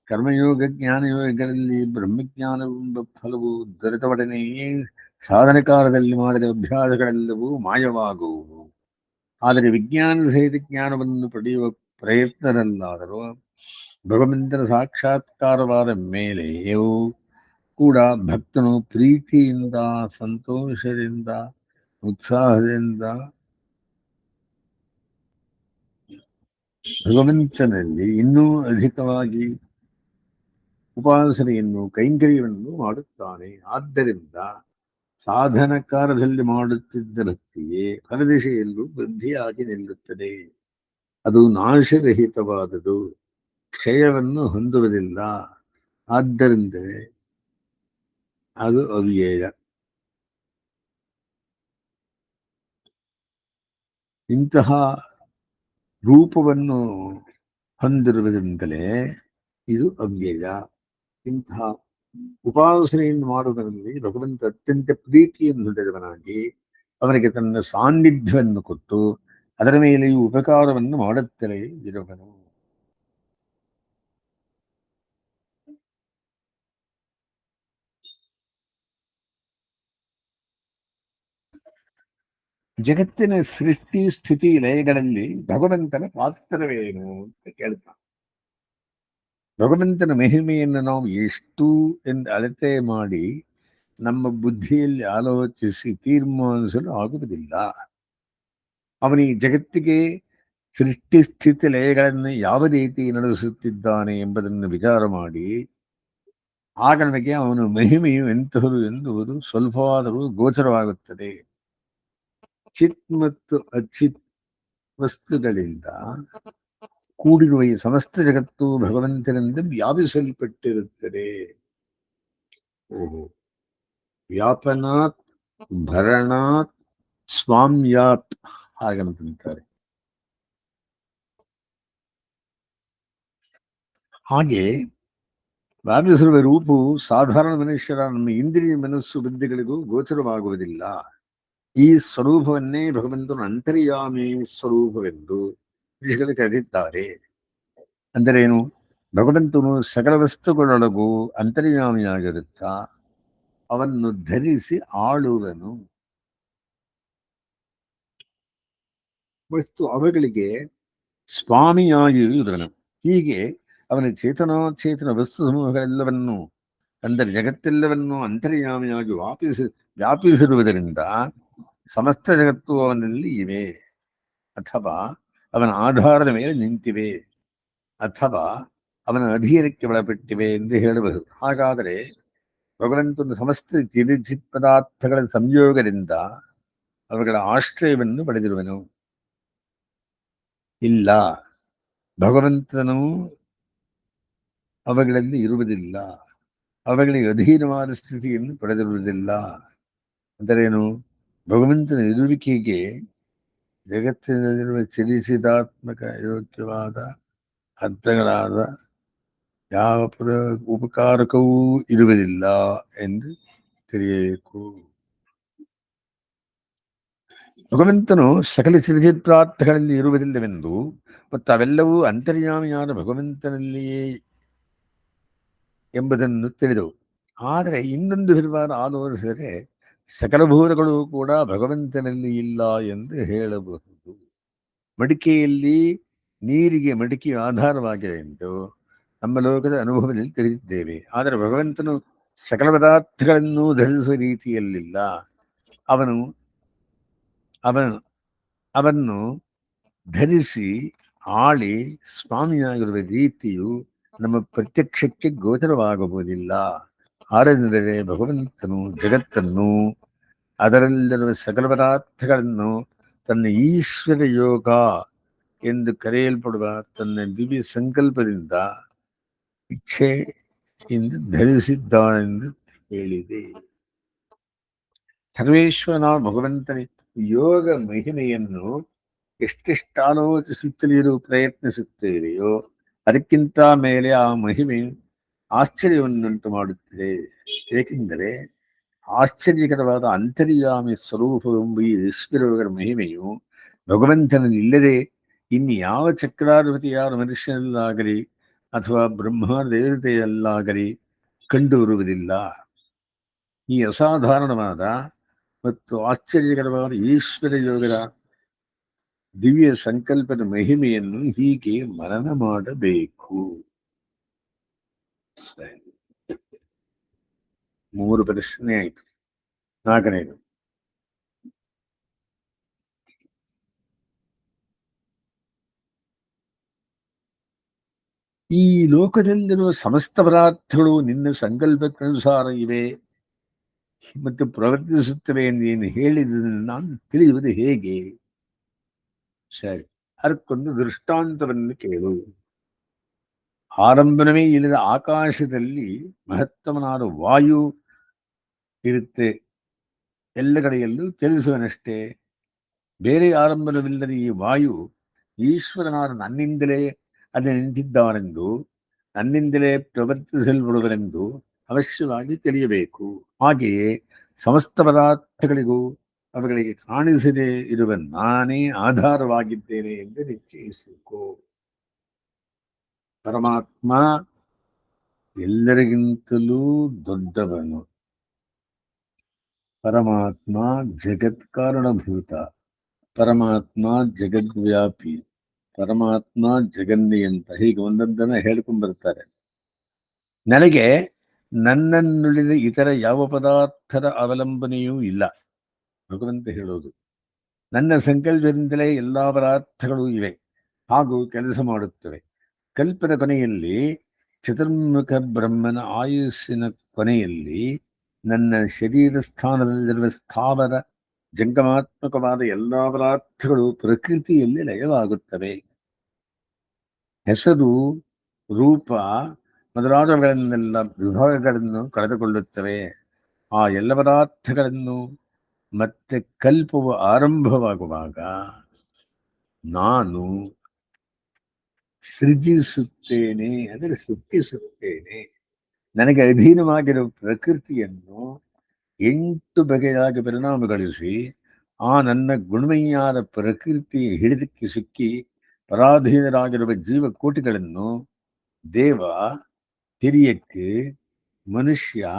ಕರ್ಮಯೋಗ ಜ್ಞಾನಯೋಗಗಳಲ್ಲಿ ಬ್ರಹ್ಮಜ್ಞಾನವೆಂಬ ಫಲವು ದೊರೆತೊಡನೆಯೇ ಸಾಧನ ಕಾಲದಲ್ಲಿ ಮಾಡಿದ ಅಭ್ಯಾಸಗಳೆಲ್ಲವೂ ಮಾಯವಾಗುವು. ಆದರೆ ವಿಜ್ಞಾನದ ಸಹಿತ ಜ್ಞಾನವನ್ನು ಪಡೆಯುವ ಪ್ರಯತ್ನದಲ್ಲಾದರೂ ಭಗವಂತನ ಸಾಕ್ಷಾತ್ಕಾರವಾದ ಮೇಲೆಯೂ ಕೂಡ ಭಕ್ತನು ಪ್ರೀತಿಯಿಂದ, ಸಂತೋಷದಿಂದ, ಉತ್ಸಾಹದಿಂದ ಭಗವಂತನಲ್ಲಿ ಇನ್ನೂ ಅಧಿಕವಾಗಿ ಉಪಾಸನೆಯನ್ನು, ಕೈಂಕರ್ಯವನ್ನು ಮಾಡುತ್ತಾನೆ. ಆದ್ದರಿಂದ ಸಾಧನ ಕಾಲದಲ್ಲಿ ಮಾಡುತ್ತಿದ್ದ ಭಕ್ತಿಯೇ ಫಲದಿಶೆಯಲ್ಲೂ ವೃದ್ಧಿಯಾಗಿ ನಿಲ್ಲುತ್ತದೆ. ಅದು ನಾಶರಹಿತವಾದುದು, ಕ್ಷಯವನ್ನು ಹೊಂದುವುದಿಲ್ಲ. ಆದ್ದರಿಂದ ಅದು ಅವ್ಯಯ. ಇಂತಹ ರೂಪವನ್ನು ಹೊಂದಿರುವುದರಿಂದಲೇ ಇದು ಅವ್ಯಯ. ಇಂತಹ ಉಪಾಸನೆಯನ್ನು ಮಾಡುವುದರಲ್ಲಿ ಭಗವಂತ ಅತ್ಯಂತ ಪ್ರೀತಿಯನ್ನು ಹೊಂದಿದವನಾಗಿ ಅವನಿಗೆ ತನ್ನ ಸಾನ್ನಿಧ್ಯವನ್ನು ಕೊಟ್ಟು ಅದರ ಮೇಲೆಯೂ ಉಪಕಾರವನ್ನು ಮಾಡುತ್ತಲೇ ಇರುವನು. ಜಗತ್ತಿನ ಸೃಷ್ಟಿ ಸ್ಥಿತಿ ಲಯಗಳಲ್ಲಿ ಭಗವಂತನ ಪಾತ್ರವೇನು ಅಂತ ಕೇಳ್ತಾನೆ. ಭಗವಂತನ ಮಹಿಮೆಯನ್ನು ನಾವು ಎಷ್ಟು ಎಂದು ಅಳತೆ ಮಾಡಿ ನಮ್ಮ ಬುದ್ಧಿಯಲ್ಲಿ ಆಲೋಚಿಸಿ ತೀರ್ಮಾನಿಸಲು ಆಗುವುದಿಲ್ಲ. ಅವನು ಈ ಜಗತ್ತಿಗೆ ಸೃಷ್ಟಿ ಸ್ಥಿತಿ ಲಯಗಳನ್ನು ಯಾವ ರೀತಿ ನಡೆಸುತ್ತಿದ್ದಾನೆ ಎಂಬುದನ್ನು ವಿಚಾರ ಮಾಡಿ ಆಗ ನಮಗೆ ಅವನ ಮಹಿಮೆಯು ಎಂತಹದು ಎನ್ನುವುದು ಸ್ವಲ್ಪವಾದರೂ ಗೋಚರವಾಗುತ್ತದೆ. ಚಿತ್ ಮತ್ತು ಅಚಿತ್ ವಸ್ತುಗಳಿಂದ ಕೂಡಿರುವ ಈ ಸಮಸ್ತ ಜಗತ್ತು ಭಗವಂತನಿಂದ ವ್ಯಾಪಿಸಲ್ಪಟ್ಟಿರುತ್ತದೆ. ಓಹೋ, ವ್ಯಾಪನಾತ್ ಭರಣಾತ್ ಸ್ವಾಮ್ಯಾತ್ ಹಾಗಂತಾರೆ. ಹಾಗೆ ವ್ಯಾಪಿಸಿರುವ ರೂಪವು ಸಾಧಾರಣ ಮನುಷ್ಯರ ನಮ್ಮ ಇಂದ್ರಿಯ ಮನಸ್ಸು ಬುದ್ಧಿಗಳಿಗೂ ಗೋಚರವಾಗುವುದಿಲ್ಲ. ಈ ಸ್ವರೂಪವನ್ನೇ ಭಗವಂತನು ಅಂತರ್ಯಾಮಿ ಸ್ವರೂಪವೆಂದು ಋಷಿಗಳು ಕರೆದಿದ್ದಾರೆ. ಅಂದರೇನು? ಭಗವಂತನು ಸಕಲ ವಸ್ತುಗಳೊಳಗೂ ಅಂತರ್ಯಾಮಿಯಾಗಿರುತ್ತಾ ಅವನ್ನು ಧರಿಸಿ ಆಳುವನು. ವಸ್ತು ಅವುಗಳಿಗೆ ಸ್ವಾಮಿಯಾಗಿಯೂ ಇರುವನು. ಹೀಗೆ ಅವನ ಚೇತನಾಚೇತನ ವಸ್ತು ಸಮೂಹಗಳೆಲ್ಲವನ್ನೂ, ಅಂದರೆ ಜಗತ್ತೆಲ್ಲವನ್ನೂ ಅಂತರ್ಯಾಮಿಯಾಗಿ ವ್ಯಾಪಿಸಿರುವುದರಿಂದ ಸಮಸ್ತ ಜಗತ್ತು ಅವನಲ್ಲಿ ಇವೆ, ಅಥವಾ ಅವನ ಆಧಾರದ ಮೇಲೆ ನಿಂತಿವೆ, ಅಥವಾ ಅವನ ಅಧೀನಕ್ಕೆ ಒಳಪಟ್ಟಿವೆ ಎಂದು ಹೇಳಬಹುದು. ಹಾಗಾದರೆ ಭಗವಂತನ ಸಮಸ್ತ ಚಿರಿಚಿತ್ ಪದಾರ್ಥಗಳ ಸಂಯೋಗದಿಂದ ಅವುಗಳ ಆಶ್ರಯವನ್ನು ಪಡೆದಿರುವನು. ಇಲ್ಲ, ಭಗವಂತನು ಅವುಗಳಲ್ಲಿ ಇರುವುದಿಲ್ಲ, ಅವುಗಳಿಗೆ ಅಧೀನವಾದ ಸ್ಥಿತಿಯನ್ನು ಪಡೆದಿರುವುದಿಲ್ಲ. ಅಂದರೇನು? ಭಗವಂತನ ಇರುವಿಕೆಗೆ ಜಗತ್ತಿನಲ್ಲಿರುವ ಚಲಿಸಿದಾತ್ಮಕ ಯೋಗ್ಯವಾದ ಅರ್ಥಗಳಾದ ಯಾವ ಉಪಕಾರಕವೂ ಇರುವುದಿಲ್ಲ ಎಂದು ತಿಳಿಯಬೇಕು. ಭಗವಂತನು ಸಕಲ ಸಿದ್ಧಿಪ್ರಾರ್ಥಗಳಲ್ಲಿ ಇರುವುದಿಲ್ಲವೆಂದು ಮತ್ತು ಅವೆಲ್ಲವೂ ಅಂತರ್ಯಾಮಿಯಾದ ಭಗವಂತನಲ್ಲಿಯೇ ಎಂಬುದನ್ನು ತಿಳಿದವು. ಆದರೆ ಇನ್ನೊಂದು ವಿಧವಾದ ಆಲೋಚಿಸಿದರೆ ಸಕಲ ಭೂತಗಳು ಕೂಡ ಭಗವಂತನಲ್ಲಿ ಇಲ್ಲ ಎಂದು ಹೇಳಬಹುದು. ಮಡಿಕೆಯಲ್ಲಿ ನೀರಿಗೆ ಮಡಿಕೆಯು ಆಧಾರವಾಗಿದೆ ಎಂದು ನಮ್ಮ ಲೋಕದ ಅನುಭವದಲ್ಲಿ ತಿಳಿದಿದ್ದೇವೆ. ಆದರೆ ಭಗವಂತನು ಸಕಲ ಪದಾರ್ಥಗಳನ್ನು ಧರಿಸುವ ರೀತಿಯಲ್ಲಿಲ್ಲ. ಅವನು ಅವನು ಅವನ್ನು ಧರಿಸಿ ಆಳಿ ಸ್ವಾಮಿಯಾಗಿರುವ ರೀತಿಯು ನಮ್ಮ ಪ್ರತ್ಯಕ್ಷಕ್ಕೆ ಗೋಚರವಾಗಬಹುದಿಲ್ಲ. ಆರೆಂದರೆ ಭಗವಂತನು ಜಗತ್ತನ್ನು ಅದರಲ್ಲಿರುವ ಸಕಲ ಪದಾರ್ಥಗಳನ್ನು ತನ್ನ ಈಶ್ವರ ಯೋಗ ಎಂದು ಕರೆಯಲ್ಪಡುವ ತನ್ನ ದಿವ್ಯ ಸಂಕಲ್ಪದಿಂದ ಇಚ್ಛೆಯಿಂದ ಧರಿಸಿದ್ದಾನೆಂದು ಹೇಳಿದೆ. ಸರ್ವೇಶ್ವರನ ಭಗವಂತನ ಯೋಗ ಮಹಿಮೆಯನ್ನು ಎಷ್ಟೆಷ್ಟು ಆಲೋಚಿಸುತ್ತಲಿರು ಪ್ರಯತ್ನಿಸುತ್ತೇವೆಯೋ ಅದಕ್ಕಿಂತ ಮೇಲೆ ಆ ಮಹಿಮೆ ಆಶ್ಚರ್ಯವನ್ನುಂಟು ಮಾಡುತ್ತದೆ. ಏಕೆಂದರೆ ಆಶ್ಚರ್ಯಕರವಾದ ಅಂತರ್ಯಾಮಿ ಸ್ವರೂಪವೆಂಬ ಈ ಈಶ್ವರರ ಮಹಿಮೆಯು ಭಗವಂತನಲ್ಲಿ ಇಲ್ಲದೆ ಇನ್ನು ಯಾವ ಚಕ್ರಾಧಿಪತಿಯಾದ ಮನುಷ್ಯನಲ್ಲಾಗಲಿ ಅಥವಾ ಬ್ರಹ್ಮ ದೇವತೆಯಲ್ಲಾಗಲಿ ಕಂಡು ಬರುವುದಿಲ್ಲ. ಈ ಅಸಾಧಾರಣವಾದ ಮತ್ತು ಆಶ್ಚರ್ಯಕರವಾದ ಈಶ್ವರ ಯೋಗದ ದಿವ್ಯ ಸಂಕಲ್ಪದ ಮಹಿಮೆಯನ್ನು ಹೀಗೆ ಮನನ ಮಾಡಬೇಕು. 3 ಪ್ರಶ್ನೆ ಆಯಿತು. 4ನೇದು, ಈ ಲೋಕದಲ್ಲಿರುವ ಸಮಸ್ತ ಪದಾರ್ಥಗಳು ನಿನ್ನ ಸಂಕಲ್ಪಕ್ಕನುಸಾರ ಇವೆ ಮತ್ತು ಪ್ರವರ್ತಿಸುತ್ತವೆ ಎಂದು ಏನು ಹೇಳಿದ್ದನ್ನು ನಾನು ತಿಳಿಯುವುದು ಹೇಗೆ? ಸರಿ, ಅದಕ್ಕೊಂದು ದೃಷ್ಟಾಂತವನ್ನು ಕೇಳು. ಆರಂಭವೇ ಇಲ್ಲದ ಆಕಾಶದಲ್ಲಿ ಮಹತ್ತಮನಾದ ವಾಯು ಇರುತ್ತೆ. ಎಲ್ಲ ಕಡೆಯಲ್ಲೂ ಚಲಿಸುವನಷ್ಟೇ. ಬೇರೆ ಆರಂಭವಿಲ್ಲದ ಈ ವಾಯು ಈಶ್ವರನಾದ ನನ್ನಿಂದಲೇ ಅದು ನಿಂತಿದ್ದಾನೆಂದು, ನನ್ನಿಂದಲೇ ಪ್ರವರ್ತಿಸಲ್ಪಡುವನೆಂದು ಅವಶ್ಯವಾಗಿ ತಿಳಿಯಬೇಕು. ಹಾಗೆಯೇ ಸಮಸ್ತ ಪದಾರ್ಥಗಳಿಗೂ ಅವುಗಳಿಗೆ ಕಾಣಿಸದೇ ಇರುವ ನಾನೇ ಆಧಾರವಾಗಿದ್ದೇನೆ ಎಂದು ನಿಶ್ಚಯಿಸಿಕೋ. ಪರಮಾತ್ಮ ಎಲ್ಲರಿಗಿಂತಲೂ ದೊಡ್ಡವನು. ಪರಮಾತ್ಮ ಜಗತ್ಕಾರಣಭೂತ. ಪರಮಾತ್ಮ ಜಗದ್ವ್ಯಾಪಿ. ಪರಮಾತ್ಮ ಜಗನ್ನಿಯಂತ. ಹೀಗೆ ಒಂದೊಂದನ್ನು ಹೇಳ್ಕೊಂಡು ಬರ್ತಾರೆ. ನನಗೆ ನನ್ನನ್ನುಳಿದ ಇತರ ಯಾವ ಪದಾರ್ಥದ ಅವಲಂಬನೆಯೂ ಇಲ್ಲ. ಭಗವಂತ ಹೇಳೋದು, ನನ್ನ ಸಂಕಲ್ಪದಿಂದಲೇ ಎಲ್ಲ ಪದಾರ್ಥಗಳು ಇವೆ ಹಾಗೂ ಕೆಲಸ ಮಾಡುತ್ತವೆ. ಕಲ್ಪದ ಕೊನೆಯಲ್ಲಿ ಚತುರ್ಮುಖ ಬ್ರಹ್ಮನ ಆಯುಸ್ಸಿನ ಕೊನೆಯಲ್ಲಿ ನನ್ನ ಶರೀರ ಸ್ಥಾನದಲ್ಲಿರುವ ಸ್ಥಾವರ ಜಂಗಮಾತ್ಮಕವಾದ ಎಲ್ಲ ಪದಾರ್ಥಗಳು ಪ್ರಕೃತಿಯಲ್ಲಿ ಲಯವಾಗುತ್ತವೆ. ಹೆಸರು, ರೂಪ ಮೊದಲಾದವುಗಳನ್ನೆಲ್ಲ ವಿಭಾಗಗಳನ್ನು ಕಳೆದುಕೊಳ್ಳುತ್ತವೆ. ಆ ಎಲ್ಲ ಪದಾರ್ಥಗಳನ್ನು ಮತ್ತೆ ಕಲ್ಪವು ಆರಂಭವಾಗುವಾಗ ನಾನು ಸೃಜಿಸುತ್ತೇನೆ, ಅಂದರೆ ಸೃಷ್ಟಿಸುತ್ತೇನೆ. ನನಗೆ ಅಧೀನವಾಗಿರುವ ಪ್ರಕೃತಿಯನ್ನು 8 ಬಗೆಯಾಗಿ ಪರಿಣಾಮಗೊಳಿಸಿ ಆ ನನ್ನ ಗುಣಮಯ್ಯಾದ ಪ್ರಕೃತಿ ಹಿಡಿದಕ್ಕೆ ಸಿಕ್ಕಿ ಪರಾಧೀನರಾಗಿರುವ ಜೀವಕೋಟಿಗಳನ್ನು ದೇವ, ಹಿರಿಯಕ್ಕೆ, ಮನುಷ್ಯ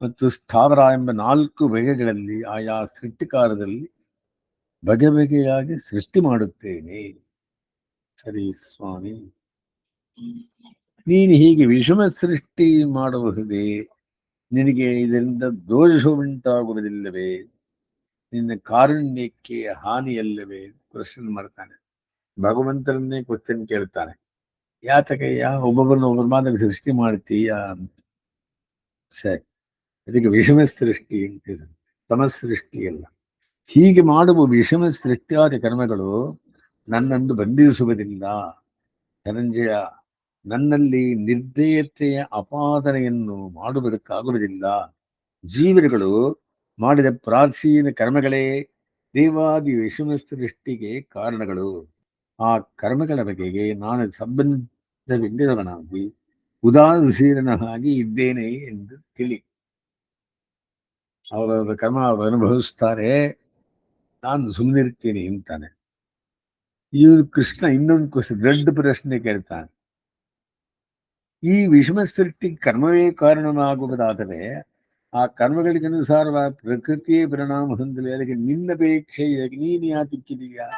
ಮತ್ತು ಸ್ಥಾವರ ಎಂಬ 4 ಬಗೆಗಳಲ್ಲಿ ಆಯಾ ಸೃಷ್ಟಿಕಾರದಲ್ಲಿ ಬಗೆ ಬಗೆಯಾಗಿ ಸೃಷ್ಟಿ ಮಾಡುತ್ತೇನೆ. ಸರಿ ಸ್ವಾಮಿ, ನೀನು ಹೀಗೆ ವಿಷಮ ಸೃಷ್ಟಿ ಮಾಡಬಹುದೇ? ನಿನಗೆ ಇದರಿಂದ ದೋಷ ಉಂಟಾಗುವುದಿಲ್ಲವೇ? ನಿನ್ನ ಕಾರುಣ್ಯಕ್ಕೆ ಹಾನಿಯಲ್ಲವೇ? ಕ್ವಶನ್ ಮಾಡ್ತಾನೆ. ಭಗವಂತನನ್ನೇ ಕ್ವಶನ್ ಕೇಳ್ತಾನೆ. ಯಾತಕಯ್ಯ ಒಬ್ಬೊಬ್ಬರನ್ನ ಒಬ್ಬರ ಮಾತ್ರ ಸೃಷ್ಟಿ ಮಾಡ್ತೀಯ? ಸರಿ, ಅದಕ್ಕೆ ವಿಷಮ ಸೃಷ್ಟಿ ಅಂತ, ಸಮಸೃಷ್ಟಿಯಲ್ಲ. ಹೀಗೆ ಮಾಡುವ ವಿಷಮ ಸೃಷ್ಟಿಯಾದ ಕರ್ಮಗಳು ನನ್ನನ್ನು ಬಂಧಿಸುವುದಿಲ್ಲ. ಧನಂಜಯ, ನನ್ನಲ್ಲಿ ನಿರ್ದಯತೆಯ ಅಪಾದನೆಯನ್ನು ಮಾಡುವುದಕ್ಕಾಗುವುದಿಲ್ಲ. ಜೀವರುಗಳು ಮಾಡಿದ ಪ್ರಾಚೀನ ಕರ್ಮಗಳೇ ದೇವಾದಿ ವಿಷಮ ಸೃಷ್ಟಿಗೆ ಕಾರಣಗಳು. ಆ ಕರ್ಮಗಳ ಬಗೆಗೆ ನಾನು ಸಂಬಂಧವಿಲ್ಲದವನಾಗಿ ಉದಾಸೀನನಾಗಿ ಇದ್ದೇನೆ ಎಂದು ತಿಳಿ. ಅವರವರ ಕರ್ಮ ಅವರು ಅನುಭವಿಸ್ತಾರೆ, ನಾನು ಸುಮ್ಮನಿರ್ತೀನಿ ಅಂತಾನೆ. ಇವ್ರು ಕೃಷ್ಣ ಇನ್ನೊಂದು ದೊಡ್ಡ ಪ್ರಶ್ನೆ ಕೇಳ್ತಾನೆ. ಈ ವಿಷಮ ಸೃಷ್ಟಿಗೆ ಕರ್ಮವೇ ಕಾರಣವಾಗುವುದಾದರೆ ಆ ಕರ್ಮಗಳಿಗೆ ಅನುಸಾರವಾಗಿ ಪ್ರಕೃತಿಯೇ ಪರಿಣಾಮ ಹೊಂದಲಿ, ಅದಕ್ಕೆ ನಿನ್ನಪೇಕ್ಷೆ ನೀನು ಯಾತಿಕ್ಕಿದೀಯಾ?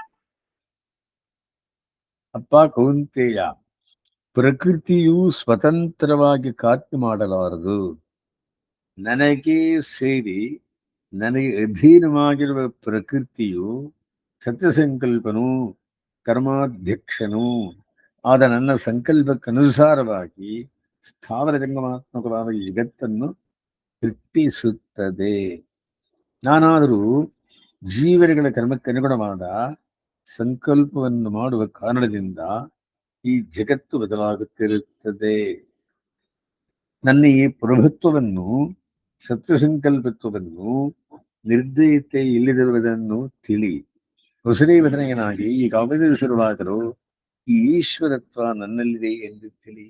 ಅಪ್ಪ ಕೌಂತೆಯ, ಪ್ರಕೃತಿಯು ಸ್ವತಂತ್ರವಾಗಿ ಕಾರ್ಯ ಮಾಡಲಾರದು. ನನಗೆ ಸೇರಿ ನನಗೆ ಅಧೀನವಾಗಿರುವ ಪ್ರಕೃತಿಯು ಸತ್ಯಸಂಕಲ್ಪನು ಕರ್ಮಾಧ್ಯಕ್ಷನು ಆದ ನನ್ನ ಸಂಕಲ್ಪಕ್ಕನುಸಾರವಾಗಿ ಸ್ಥಾವರ ಜಂಗಮಾತ್ಮಕವಾದ ಈ ಜಗತ್ತನ್ನು ಸೃಷ್ಟಿಸುತ್ತದೆ. ನಾನಾದರೂ ಜೀವನಗಳ ಕರ್ಮಕ್ಕನುಗುಣವಾದ ಸಂಕಲ್ಪವನ್ನು ಮಾಡುವ ಕಾರಣದಿಂದ ಈ ಜಗತ್ತು ಬದಲಾಗುತ್ತಿರುತ್ತದೆ. ನನ್ನ ಈ ಪ್ರಭುತ್ವವನ್ನು, ಸತ್ಯ ಸಂಕಲ್ಪತ್ವವನ್ನು, ನಿರ್ದಯತೆ ಇಲ್ಲದಿರುವುದನ್ನು ತಿಳಿ. ಹೊಸದೇ ವಚನೆಯನಾಗಿ ಈಗ ಅವತರಿಸಿರುವಾಗಲೂ ಈ ಈಶ್ವರತ್ವ ನನ್ನಲ್ಲಿದೆ ಎಂದು ತಿಳಿ.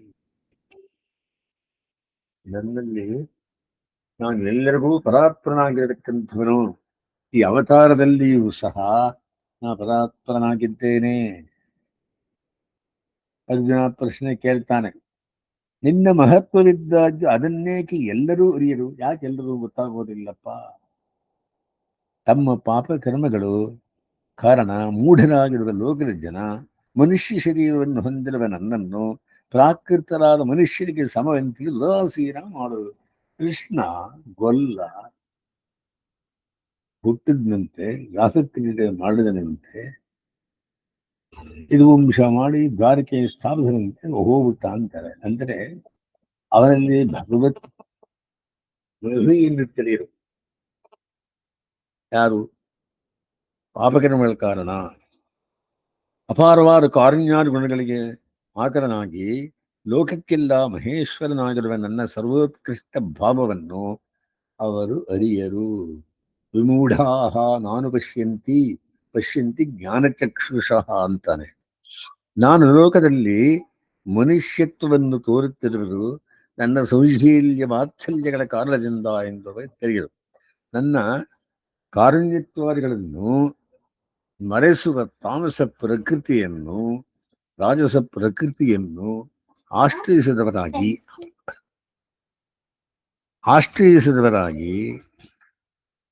ನನ್ನಲ್ಲಿ ನಾನು ಎಲ್ಲರಿಗೂ ಪರಾತ್ಪರನಾಗಿರತಕ್ಕಂಥವನು. ಈ ಅವತಾರದಲ್ಲಿಯೂ ಸಹ ನಾ ಪರಾತ್ಪರನಾಗಿದ್ದೇನೆ. ಅರ್ಜುನ ಪ್ರಶ್ನೆ ಕೇಳ್ತಾನೆ, ನಿನ್ನ ಮಹತ್ವವಿದ್ದಾಗ್ಯೂ ಅದನ್ನೇಕೆ ಎಲ್ಲರೂ ಅರಿಯರು? ಯಾಕೆ ಎಲ್ಲರೂ ಗೊತ್ತಾಗೋದಿಲ್ಲಪ್ಪ? ತಮ್ಮ ಪಾಪ ಕರ್ಮಗಳು ಕಾರಣ ಮೂಢರಾಗಿರುವ ಲೋಕದ ಜನ ಮನುಷ್ಯ ಶರೀರವನ್ನು ಹೊಂದಿರುವ ನನ್ನನ್ನು ಪ್ರಾಕೃತರಾದ ಮನುಷ್ಯರಿಗೆ ಸಮವೆಂತಲೂ ಉದಾಸೀನ ಮಾಡುವುದು. ಕೃಷ್ಣ ಗೊಲ್ಲ ಹುಟ್ಟಿದಂತೆ ವ್ಯಾಸಕ್ರಿಯೆ ಮಾಡಿದನಂತೆ, ಇದು ವಂಶ ಮಾಡಿ ದ್ವಾರಕೆ ಸ್ಥಾಪಿಸಿದಂತೆ ಹೋಗ್ಬಿಟ್ಟ ಅಂತಾರೆ. ಅಂದರೆ ಅವರಲ್ಲಿ ಭಗವತ್ ಎಂದು ತಿಳಿಯರು. ಯಾರು? ಪಾಪಕರ್ಮಗಳ ಕಾರಣ ಅಪಾರವಾದ ಕಾರುಣ್ಯಾದ ಗುಣಗಳಿಗೆ ಆಕರನಾಗಿ ಲೋಕಕ್ಕೆಲ್ಲ ಮಹೇಶ್ವರನಾಗಿರುವ ನನ್ನ ಸರ್ವೋತ್ಕೃಷ್ಟ ಭಾವವನ್ನು ಅವರು ಅರಿಯರು. ವಿಮೂಢಾಹ ನಾನು ಪಶ್ಯಂತಿ ಜ್ಞಾನಚಕ್ಷುಷಃ ಅಂತಾನೆ. ನಾನು ಲೋಕದಲ್ಲಿ ಮನುಷ್ಯತ್ವವನ್ನು ತೋರುತ್ತಿರುವುದು ನನ್ನ ಸೌಶೀಲ್ಯ ವಾತ್ಸಲ್ಯಗಳ ಕಾರಣದಿಂದ ಎಂದು ತಿಳಿಯರು. ನನ್ನ ಕಾರುಣ್ಯತ್ವಾದಿಗಳನ್ನು ಮರೆಸುವ ತಾಮಸ ಪ್ರಕೃತಿಯನ್ನು, ರಾಜಸ ಪ್ರಕೃತಿಯನ್ನು ಆಶ್ರಯಿಸಿದವರಾಗಿ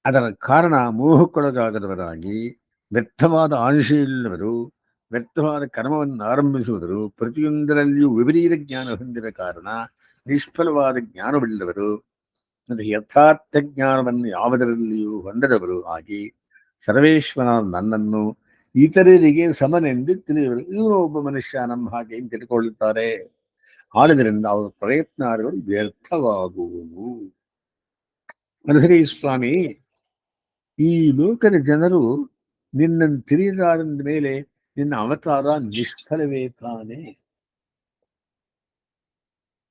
ಅದರ ಕಾರಣ ಮೋಹಕ್ಕೊಳಗಾಗದವರಾಗಿ ವ್ಯರ್ಥವಾದ ಆಶೆಯುಳ್ಳವರು, ವ್ಯರ್ಥವಾದ ಕರ್ಮವನ್ನು ಆರಂಭಿಸುವುದರು, ಪ್ರತಿಯೊಂದರಲ್ಲಿಯೂ ವಿಪರೀತ ಜ್ಞಾನ ಹೊಂದಿದ ಕಾರಣ ನಿಷ್ಫಲವಾದ ಜ್ಞಾನವುಳ್ಳವರು, ಮತ್ತು ಯಥಾರ್ಥ ಜ್ಞಾನವನ್ನು ಯಾವುದರಲ್ಲಿಯೂ ಹೊಂದದವರು ಆಗಿ ಸರ್ವೇಶ್ವರನ ನನ್ನನ್ನು ಇತರರಿಗೆ ಸಮನೆಂದು ತಿಳಿಯುವರು. ಇವರು ಒಬ್ಬ ಮನುಷ್ಯ ನಮ್ಮ ಹಾಗೆ ತಿಳ್ಕೊಳ್ಳುತ್ತಾರೆ. ಆದುದರಿಂದ ಅವರ ಪ್ರಯತ್ನಗಳು ವ್ಯರ್ಥವಾಗುವುದು. ಅಂದರೆ ಸ್ವಾಮಿ, ಈ ಲೋಕದ ಜನರು ನಿನ್ನನ್ನು ತಿಳಿಯದಾದ ಮೇಲೆ ನಿನ್ನ ಅವತಾರ ನಿಷ್ಫಲವೇ ತಾನೆ?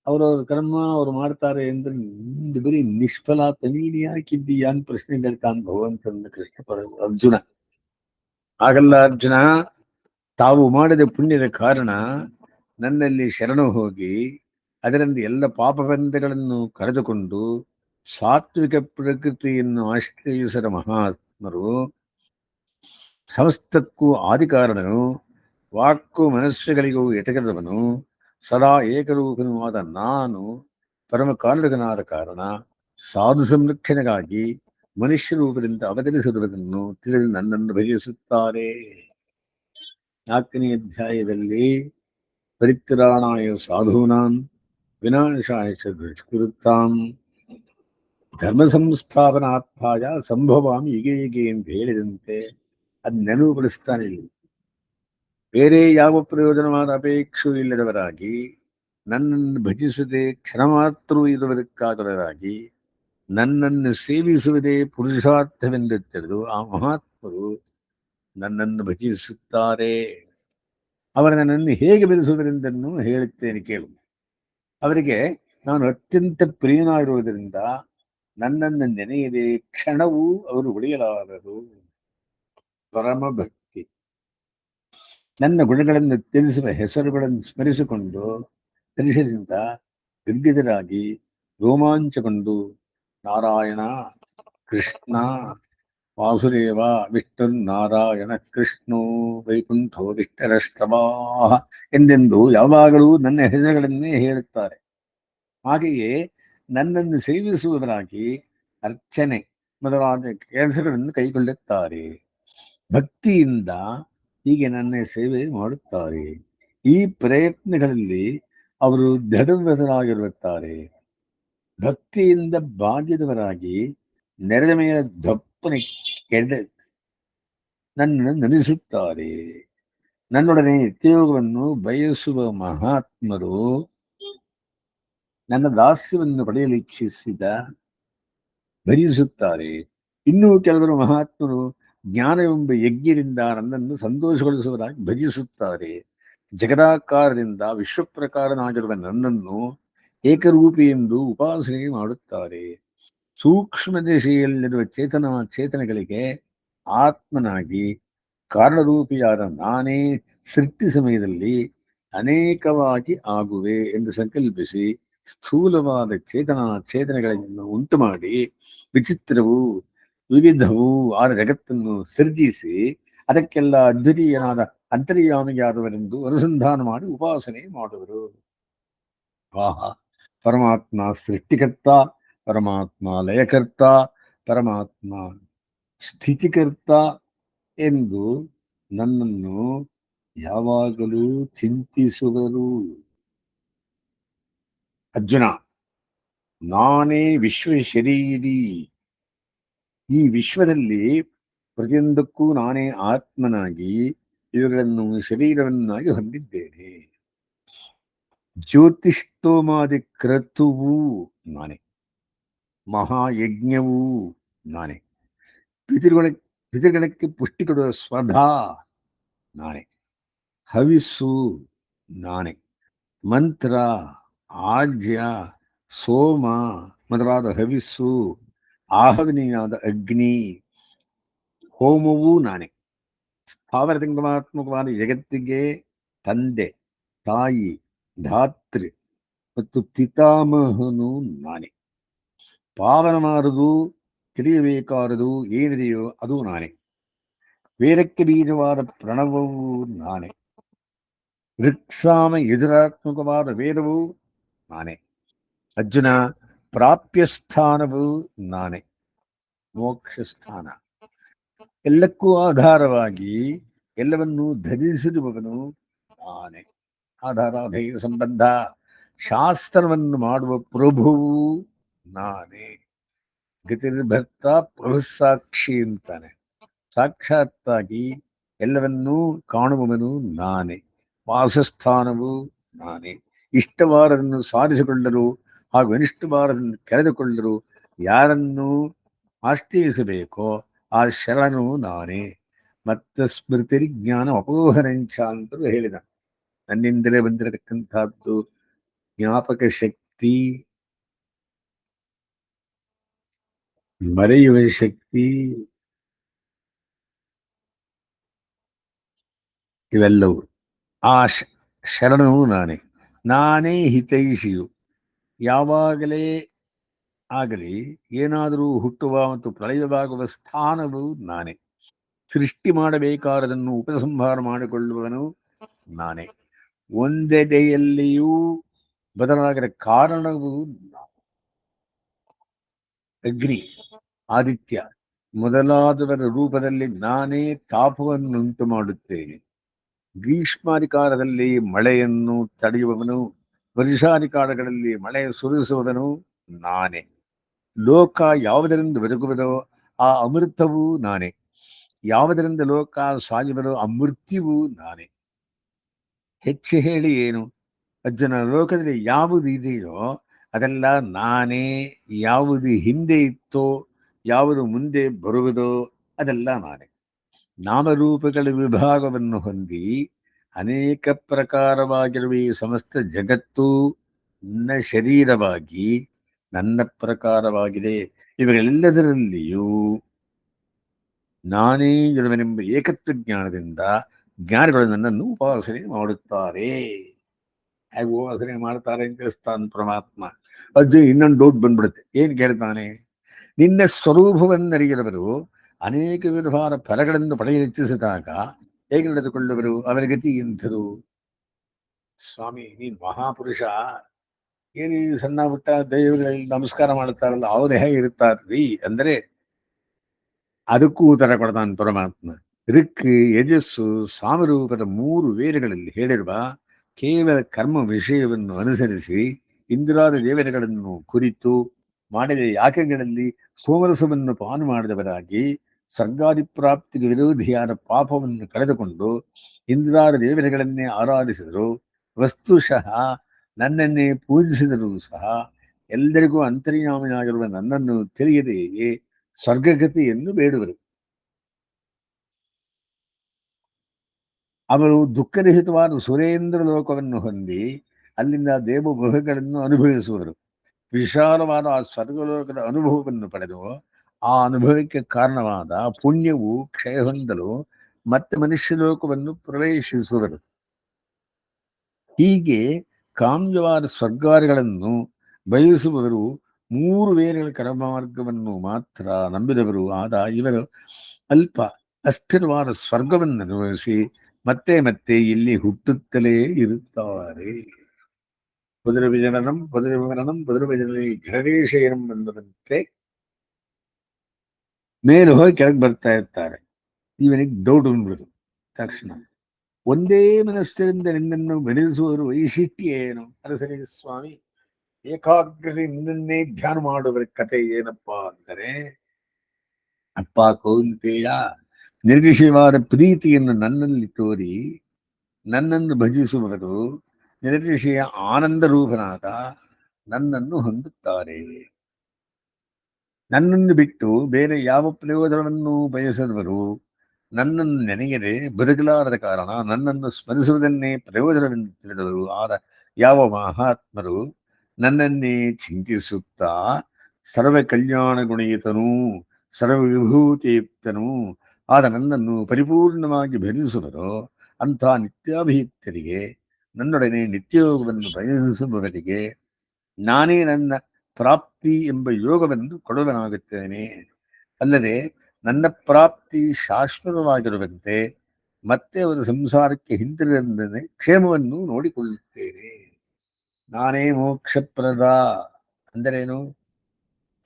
ಅವರವ್ರ ಕರ್ಮ ಅವ್ರು ಮಾಡ್ತಾರೆ ಅಂದ್ರೆ ನಿಂದು ಬರೀ ನಿಷ್ಫಲ ನೀನು ಯಾಕಿದ್ದೀಯಾ ಅಂತ ಪ್ರಶ್ನೆ ಕೇಳ್ತಾನೆ ಭಗವಂತನ ಕೃಷ್ಣ ಅರ್ಜುನ. ಹಾಗಲ್ಲ ಅರ್ಜುನ, ತಾವು ಮಾಡಿದ ಪುಣ್ಯದ ಕಾರಣ ನನ್ನಲ್ಲಿ ಶರಣು ಹೋಗಿ ಅದರಿಂದ ಎಲ್ಲ ಪಾಪಬಂಧಗಳನ್ನು ಕಳೆದುಕೊಂಡು ಸಾತ್ವಿಕ ಪ್ರಕೃತಿಯನ್ನು ಆಶ್ರಯಿಸಿದ ಮಹಾತ್ಮರು, ಸಮಸ್ತಕ್ಕೂ ಆದಿಕಾರಣನು, ವಾಕ್ಕು ಮನಸ್ಸುಗಳಿಗೂ ಎಟಕದವನು, ಸದಾ ಏಕರೂಪನೂ ಆದ ನಾನು ಪರಮ ಕಾರಣನಾದ ಕಾರಣ ಸಾಧು ಸಂರಕ್ಷಣೆಗಾಗಿ ಮನುಷ್ಯ ರೂಪದಿಂದ ಅವತರಿಸಿರುವುದನ್ನು ತಿಳಿದು ನನ್ನನ್ನು ಭಜಿಸುತ್ತಾರೆ. 4ನೇ ಅಧ್ಯಾಯದಲ್ಲಿ ಪರಿತ್ರಾಣಾಯ ಸಾಧೂನಾಂ ವಿನಾಶಾಯ ಚ ದುಷ್ಕೃತಾಂ ಧರ್ಮ ಸಂಸ್ಥಾಪನಾರ್ಥಾಯ ಸಂಭವಾಮಿ ಯುಗೆ ಅಂತ ಹೇಳಿದಂತೆ ಅದ್ ನೆನಪುಪಡಿಸ್ತಾನೆ. ಇಲ್ಲಿ ಬೇರೆ ಯಾವ ಪ್ರಯೋಜನವಾದ ಅಪೇಕ್ಷೆಯೂ ಇಲ್ಲದವರಾಗಿ ನನ್ನನ್ನು ಭಜಿಸದೆ ಕ್ಷಣ ಮಾತ್ರ ಇರುವುದಕ್ಕಾಗದವರಾಗಿ ನನ್ನನ್ನು ಸೇವಿಸುವುದೇ ಪುರುಷಾರ್ಥವೆಂದು ತಿಳಿದು ಆ ಮಹಾತ್ಮರು ನನ್ನನ್ನು ಭಜಿಸುತ್ತಾರೆ. ಅವರ ನನ್ನನ್ನು ಹೇಗೆ ಬೆಳೆಸುವುದರಿಂದನ್ನು ಹೇಳುತ್ತೇನೆ ಕೇಳು. ಅವರಿಗೆ ನಾನು ಅತ್ಯಂತ ಪ್ರಿಯನಾಗಿರುವುದರಿಂದ ನನ್ನನ್ನು ನೆನೆಯದೆ ಕ್ಷಣವೂ ಅವರು ಉಳಿಯಲಾರರು. ಪರಮ ಭಕ್ತಿ, ನನ್ನ ಗುಣಗಳನ್ನು ತಿಳಿಸುವ ಹೆಸರುಗಳನ್ನು ಸ್ಮರಿಸಿಕೊಂಡು ತಿಳಿಸದಿಂದ ಗದ್ಗದರಾಗಿ ರೋಮಾಂಚಗೊಂಡು ನಾರಾಯಣ ಕೃಷ್ಣ ವಾಸುದೇವ ವಿಷ್ಣುನಾರಾಯಣ ಕೃಷ್ಣೋ ವೈಕುಂಠೋ ವಿಷ್ಣರಷ್ಟವಾ ಎಂದೆಂದು ಯಾವಾಗಲೂ ನನ್ನ ಹೆಸರುಗಳನ್ನೇ ಹೇಳುತ್ತಾರೆ. ಹಾಗೆಯೇ ನನ್ನನ್ನು ಸೇವಿಸುವುದರಾಗಿ ಅರ್ಚನೆ ಮೊದಲಾದ ಕೆಲಸಗಳನ್ನು ಕೈಗೊಳ್ಳುತ್ತಾರೆ. ಭಕ್ತಿಯಿಂದ ಹೀಗೆ ನನ್ನ ಸೇವೆ ಮಾಡುತ್ತಾರೆ. ಈ ಪ್ರಯತ್ನಗಳಲ್ಲಿ ಅವರು ದೃಢವ್ರತರಾಗಿರುತ್ತಾರೆ. ಭಕ್ತಿಯಿಂದ ಬಾಗಿದವರಾಗಿ ನೆರೆದ ಮೇಲೆ ದಪ್ಪನೆ ಕೆಡ ನನ್ನನ್ನು ನೆನೆಸುತ್ತಾರೆ. ನನ್ನೊಡನೆ ನಿತ್ಯೋಗವನ್ನು ಬಯಸುವ ಮಹಾತ್ಮರು ನನ್ನ ದಾಸ್ಯವನ್ನು ಪಡೆಯಲು ಇಚ್ಛಿಸಿದ ಭರಿಸುತ್ತಾರೆ. ಇನ್ನೂ ಕೆಲವರು ಮಹಾತ್ಮರು ಜ್ಞಾನವೆಂಬ ಯಜ್ಞದಿಂದ ನನ್ನನ್ನು ಸಂತೋಷಗೊಳಿಸುವುದಾಗಿ ಭಜಿಸುತ್ತಾರೆ. ಜಗದಾಕಾರದಿಂದ ವಿಶ್ವಪ್ರಕಾರನಾಗಿರುವ ನನ್ನನ್ನು ಏಕರೂಪಿ ಎಂದು ಉಪಾಸನೆ ಮಾಡುತ್ತಾರೆ. ಸೂಕ್ಷ್ಮ ದಿಶೆಯಲ್ಲಿರುವ ಚೇತನಗಳಿಗೆ ಆತ್ಮನಾಗಿ ಕಾರಣರೂಪಿಯಾದ ನಾನೇ ಸೃಷ್ಟಿ ಸಮಯದಲ್ಲಿ ಅನೇಕವಾಗಿ ಆಗುವೆ ಎಂದು ಸಂಕಲ್ಪಿಸಿ ಸ್ಥೂಲವಾದ ಚೇತನಗಳನ್ನು ಉಂಟು ಮಾಡಿ ವಿಚಿತ್ರವೂ ವಿವಿಧವೂ ಆದ ಜಗತ್ತನ್ನು ಸೃಜಿಸಿ ಅದಕ್ಕೆಲ್ಲ ಅದ್ವಿತೀಯನಾದ ಅಂತರ್ಯಾಮಿಯಾದವರೆಂದು ಅನುಸಂಧಾನ ಮಾಡಿ ಉಪಾಸನೆ ಮಾಡುವರು. ಆಹಾ, ಪರಮಾತ್ಮ ಸೃಷ್ಟಿಕರ್ತ, ಪರಮಾತ್ಮ ಲಯಕರ್ತ, ಪರಮಾತ್ಮ ಸ್ಥಿತಿಕರ್ತ ಎಂದು ನನ್ನನ್ನು ಯಾವಾಗಲೂ ಚಿಂತಿಸುವರು. ಅರ್ಜುನ, ನಾನೇ ವಿಶ್ವ ಶರೀರಿ. ಈ ವಿಶ್ವದಲ್ಲಿ ಪ್ರತಿಯೊಂದಕ್ಕೂ ನಾನೇ ಆತ್ಮನಾಗಿ ಇವುಗಳನ್ನು ಶರೀರವನ್ನಾಗಿ ಹೊಂದಿದ್ದೇನೆ. ಜ್ಯೋತಿಷ್ಠೋಮಾದಿ ಕ್ರತುವು ನಾನೇ, ಮಹಾಯಜ್ಞವೂ ನಾನೇ, ಪಿತೃಗಣಕ್ಕೆ ಪುಷ್ಟಿ ಕೊಡುವ ಸ್ವಧಾ ನಾನೇ, ಹವಿಸ್ಸು ನಾನೇ, ಮಂತ್ರ, ಆಜ್ಯ, ಸೋಮ ಮೊದಲಾದ ಹವಿಸ್ಸು, ಆಹವನಿಯಾದ ಅಗ್ನಿ, ಹೋಮವೂ ನಾನೇ. ಸ್ಥಾವರ ಜಂಗಮಾತ್ಮಕವಾದ ಜಗತ್ತಿಗೆ ತಂದೆ, ತಾಯಿ, ಧಾತ್ರಿ ಮತ್ತು ಪಿತಾಮಹನು ನಾನೇ. ಪಾವನ ಮಾಡುವುದು, ತಿಳಿಯಬೇಕಾದುದು ಏನಿದೆಯೋ ಅದು ನಾನೇ. ವೇದಕ್ಕೆ ಬೀಜವಾದ ಪ್ರಣವವೂ ನಾನೇ. ಋಕ್ಸಾಮ ಯಜುರಾತ್ಮಕವಾದ ವೇದವೂ ನಾನೇ. ಅರ್ಜುನ, ಪ್ರಾಪ್ಯ ಸ್ಥಾನವೂ ನಾನೇ, ಮೋಕ್ಷ ಸ್ಥಾನ. ಎಲ್ಲಕ್ಕೂ ಆಧಾರವಾಗಿ ಎಲ್ಲವನ್ನೂ ಧರಿಸಿರುವವನು ನಾನೇ. ಆಧಾರ ಧೈರ್ಯ ಸಂಬಂಧ ಶಾಸ್ತ್ರವನ್ನು ಮಾಡುವ ಪ್ರಭುವು ನಾನೇ. ಗತಿರ್ಭರ್ತ ಪ್ರಭು ಸಾಕ್ಷಿ ಅಂತಾನೆ. ಸಾಕ್ಷಾತ್ತಾಗಿ ಎಲ್ಲವನ್ನೂ ಕಾಣುವವನು ನಾನೇ. ವಾಸಸ್ಥಾನವು ನಾನೇ. ಇಷ್ಟವಾರದನ್ನು ಸಾಧಿಸಿಕೊಳ್ಳಲು ಹಾಗೂ ಅನಿಷ್ಟವಾರದನ್ನು ಕೆಳೆದುಕೊಳ್ಳಲು ಯಾರನ್ನು ಆಶ್ರಯಿಸಬೇಕೋ ಆ ಶರಣು ನಾನೇ. ಮತ್ತ ಸ್ಮೃತಿ ಜ್ಞಾನ ಅಪೋಹರಂಚ ಅಂತಲೂ ಹೇಳಿದ. ನನ್ನಿಂದಲೇ ಬಂದಿರತಕ್ಕಂಥದ್ದು ಜ್ಞಾಪಕ ಶಕ್ತಿ, ಮರೆಯುವ ಶಕ್ತಿ, ಇವೆಲ್ಲವೂ ಆ ಶರಣವು ನಾನೇ. ನಾನೇ ಹಿತೈಷಿಯು. ಯಾವಾಗಲೇ ಆಗಲಿ ಏನಾದರೂ ಹುಟ್ಟುವ ಮತ್ತು ಪ್ರಳಯವಾಗುವ ಸ್ಥಾನವು ನಾನೇ. ಸೃಷ್ಟಿ ಮಾಡಬೇಕಾದದನ್ನು ಉಪಸಂಹಾರ ಮಾಡಿಕೊಳ್ಳುವವನು ನಾನೇ. ಒಂದೆಡೆಯಲ್ಲಿಯೂ ಬದಲಾಗದ ಕಾರಣವು ಅಗ್ನಿ, ಆದಿತ್ಯ ಮೊದಲಾದವರ ರೂಪದಲ್ಲಿ ನಾನೇ ತಾಪವನ್ನುಂಟು ಮಾಡುತ್ತೇನೆ. ಗ್ರೀಷ್ಮಾಧಿಕಾರದಲ್ಲಿ ಮಳೆಯನ್ನು ತಡೆಯುವವನು, ವರ್ಷಾಧಿಕಾರಗಳಲ್ಲಿ ಮಳೆ ಸುರಿಸುವವನು ನಾನೇ. ಲೋಕ ಯಾವುದರಿಂದ ಬದುಕುವುದೋ ಆ ಅಮೃತವೂ ನಾನೇ. ಯಾವುದರಿಂದ ಲೋಕ ಸಾಯುವುದೋ ಆ ಮೃತ್ಯುವು ನಾನೇ. ಹೆಚ್ಚು ಹೇಳಿ ಏನು? ಅರ್ಜುನ, ಲೋಕದಲ್ಲಿ ಯಾವುದು ಇದೆಯೋ ಅದೆಲ್ಲ ನಾನೇ. ಯಾವುದು ಹಿಂದೆ ಇತ್ತೋ, ಯಾವುದು ಮುಂದೆ ಬರುವುದೋ ಅದೆಲ್ಲ ನಾನೇ. ನಾಮರೂಪಗಳ ವಿಭಾಗವನ್ನು ಹೊಂದಿ ಅನೇಕ ಪ್ರಕಾರವಾಗಿರುವ ಈ ಸಮಸ್ತ ಜಗತ್ತು ನನ್ನ ಶರೀರವಾಗಿ ನನ್ನ ಪ್ರಕಾರವಾಗಿದೆ. ಇವುಗಳೆಲ್ಲದರಲ್ಲಿಯೂ ನಾನೇ ಇರುವನೆಂಬ ಏಕತ್ವ ಜ್ಞಾನದಿಂದ ಜ್ಞಾನಿಗಳು ನನ್ನನ್ನು ಉಪಾಸನೆ ಮಾಡುತ್ತಾರೆ. ಹೇಗೆ ಉಪಾಸನೆ ಮಾಡ್ತಾರೆ ಅಂತ ತಿಳಿಸ್ತಾನೆ ಪರಮಾತ್ಮ. ಅದು ಇನ್ನೊಂದು ಡೌಟ್ ಬಂದ್ಬಿಡುತ್ತೆ. ಏನ್ ಕೇಳ್ತಾನೆ? ನಿನ್ನ ಸ್ವರೂಪವನ್ನರಿಯದವರು ಅನೇಕ ವಿಧವಾದ ಫಲಗಳನ್ನು ಪಡೆಯಲಿಚ್ಛಿಸಿದಾಗ ಹೇಗೆ ನಡೆದುಕೊಳ್ಳುವರು? ಅವರ ಗತಿ ಎಂಥದು? ಸ್ವಾಮಿ, ನೀನು ಮಹಾಪುರುಷ, ಏನು ಈ ಸಣ್ಣ ಪುಟ್ಟ ದೇವರಲ್ಲಿ ನಮಸ್ಕಾರ ಮಾಡುತ್ತಾರಲ್ಲ ಅವ್ರು ಹೇಗೆ ಇರುತ್ತಾರ್ರಿ ಅಂದರೆ ಅದಕ್ಕೂ ಉತ್ತರ ಕೊಡ್ತಾನೆ ಪರಮಾತ್ಮ. ಋಕ್, ಯಜಸ್ಸು, ಸಾಮರೂಪದ 3 ವೇದಗಳಲ್ಲಿ ಹೇಳಿರುವ ಕೇವಲ ಕರ್ಮ ವಿಷಯವನ್ನು ಅನುಸರಿಸಿ ಇಂದ್ರಾದಿ ದೇವತೆಗಳನ್ನು ಕುರಿತು ಮಾಡಿದ ಯಾಗಗಳಲ್ಲಿ ಸೋಮರಸವನ್ನು ಪಾನು ಮಾಡಿದವರಾಗಿ ಸ್ವರ್ಗಾದಿ ಪ್ರಾಪ್ತಿಗೆ ವಿರೋಧಿಯಾದ ಪಾಪವನ್ನು ಕಳೆದುಕೊಂಡು ಇಂದ್ರಾದಿ ದೇವತೆಗಳನ್ನೇ ಆರಾಧಿಸಿದರು, ವಸ್ತುಶಃ ನನ್ನನ್ನೇ ಪೂಜಿಸಿದರೂ ಸಹ ಎಲ್ಲರಿಗೂ ಅಂತರ್ಯಾಮಿಯಾಗಿರುವ ನನ್ನನ್ನು ತಿಳಿಯದೆಯೇ ಸ್ವರ್ಗಗತಿಯನ್ನು ಬೇಡುವರು. ಅವರು ದುಃಖರಹಿತವಾದ ಸುರೇಂದ್ರ ಲೋಕವನ್ನು ಹೊಂದಿ ಅಲ್ಲಿಂದ ದೇವಗುಹೆಗಳನ್ನು ಅನುಭವಿಸುವರು. ವಿಶಾಲವಾದ ಆ ಸ್ವರ್ಗಲೋಕದ ಅನುಭವವನ್ನು ಪಡೆದು ಆ ಅನುಭವಕ್ಕೆ ಕಾರಣವಾದ ಪುಣ್ಯವು ಕ್ಷಯ ಹೊಂದಲು ಮತ್ತೆ ಮನುಷ್ಯ ಲೋಕವನ್ನು ಪ್ರವೇಶಿಸುವರು. ಹೀಗೆ ಕಾಮ್ಯವಾದ ಸ್ವರ್ಗಾದಿಗಳನ್ನು ಬಯಸುವವರು 3 ವೇಳೆಗಳ ಕರ್ಮಮಾರ್ಗವನ್ನು ಮಾತ್ರ ನಂಬಿದವರು ಆದ ಇವರು ಅಲ್ಪ ಅಸ್ಥಿರವಾದ ಸ್ವರ್ಗವನ್ನು ಅನುಭವಿಸಿ ಮತ್ತೆ ಮತ್ತೆ ಇಲ್ಲಿ ಹುಟ್ಟುತ್ತಲೇ ಇರುತ್ತಾರೆ. ಪುನರ್ವಿಜನನಂ ಘನದೇಶಯನಂ ಎಂಬಂತೆ ಮೇಲೆ ಹೋಗಿ ಕೆಳಗೆ ಬರ್ತಾ ಇರ್ತಾರೆ. ಇವನಿಗೆ ಡೌಟ್ ಬಂದ್ಬಿಡುದು ತಕ್ಷಣ. ಒಂದೇ ಮನಸ್ಸಿನಿಂದ ನಿನ್ನನ್ನು ಬೆಳೆಸುವವರು ವೈಶಿಷ್ಟ್ಯ ಏನು? ಅದು ಸರಿ ಸ್ವಾಮಿ, ಏಕಾಗ್ರತೆ ನಿನ್ನನ್ನೇ ಧ್ಯಾನ ಮಾಡುವ ಕಥೆ ಏನಪ್ಪಾ ಅಂದರೆ, ಅಪ್ಪ ಕೌಂತೆಯ, ನಿರ್ದಿಶವಾದ ಪ್ರೀತಿಯನ್ನು ನನ್ನಲ್ಲಿ ತೋರಿ ನನ್ನನ್ನು ಭಜಿಸುವವರು ನಿರತಿಶಯ ಆನಂದ ರೂಪನಾದ ನನ್ನನ್ನು ಹೊಂದುತ್ತಾರೆ. ನನ್ನನ್ನು ಬಿಟ್ಟು ಬೇರೆ ಯಾವ ಪ್ರಯೋಜನವನ್ನು ಬಯಸದವರು ನನ್ನನ್ನು ನೆನೆಯದೆ ಬದುಕಲಾರದ ಕಾರಣ ನನ್ನನ್ನು ಸ್ಮರಿಸುವುದನ್ನೇ ಪ್ರಯೋಜನವೆಂದು ತಿಳಿದವರು ಆದ ಯಾವ ಮಹಾತ್ಮರು ನನ್ನನ್ನೇ ಚಿಂತಿಸುತ್ತಾ ಸರ್ವ ಕಲ್ಯಾಣ ಗುಣಯುತನೂ ಸರ್ವವಿಭೂತಿಯುಕ್ತನೂ ಆದ ನನ್ನನ್ನು ಪರಿಪೂರ್ಣವಾಗಿ ಭಜಿಸುವರು. ಅಂಥ ನಿತ್ಯಾಭಿಯುಕ್ತರಿಗೆ, ನನ್ನೊಡನೆ ನಿತ್ಯಯೋಗವನ್ನು ಬಯಸುವವರಿಗೆ ನಾನೇ ನನ್ನ ಪ್ರಾಪ್ತಿ ಎಂಬ ಯೋಗವನ್ನು ಕೊಡುವನಾಗುತ್ತೇನೆ. ಅಲ್ಲದೆ ನನ್ನ ಪ್ರಾಪ್ತಿ ಶಾಶ್ವತವಾಗಿರುವಂತೆ ಮತ್ತೆ ಅವರ ಸಂಸಾರಕ್ಕೆ ಹಿಂತಿರುಗದಂತೆ ಕ್ಷೇಮವನ್ನು ನೋಡಿಕೊಳ್ಳುತ್ತೇನೆ. ನಾನೇ ಮೋಕ್ಷಪ್ರದ ಅಂದರೇನು?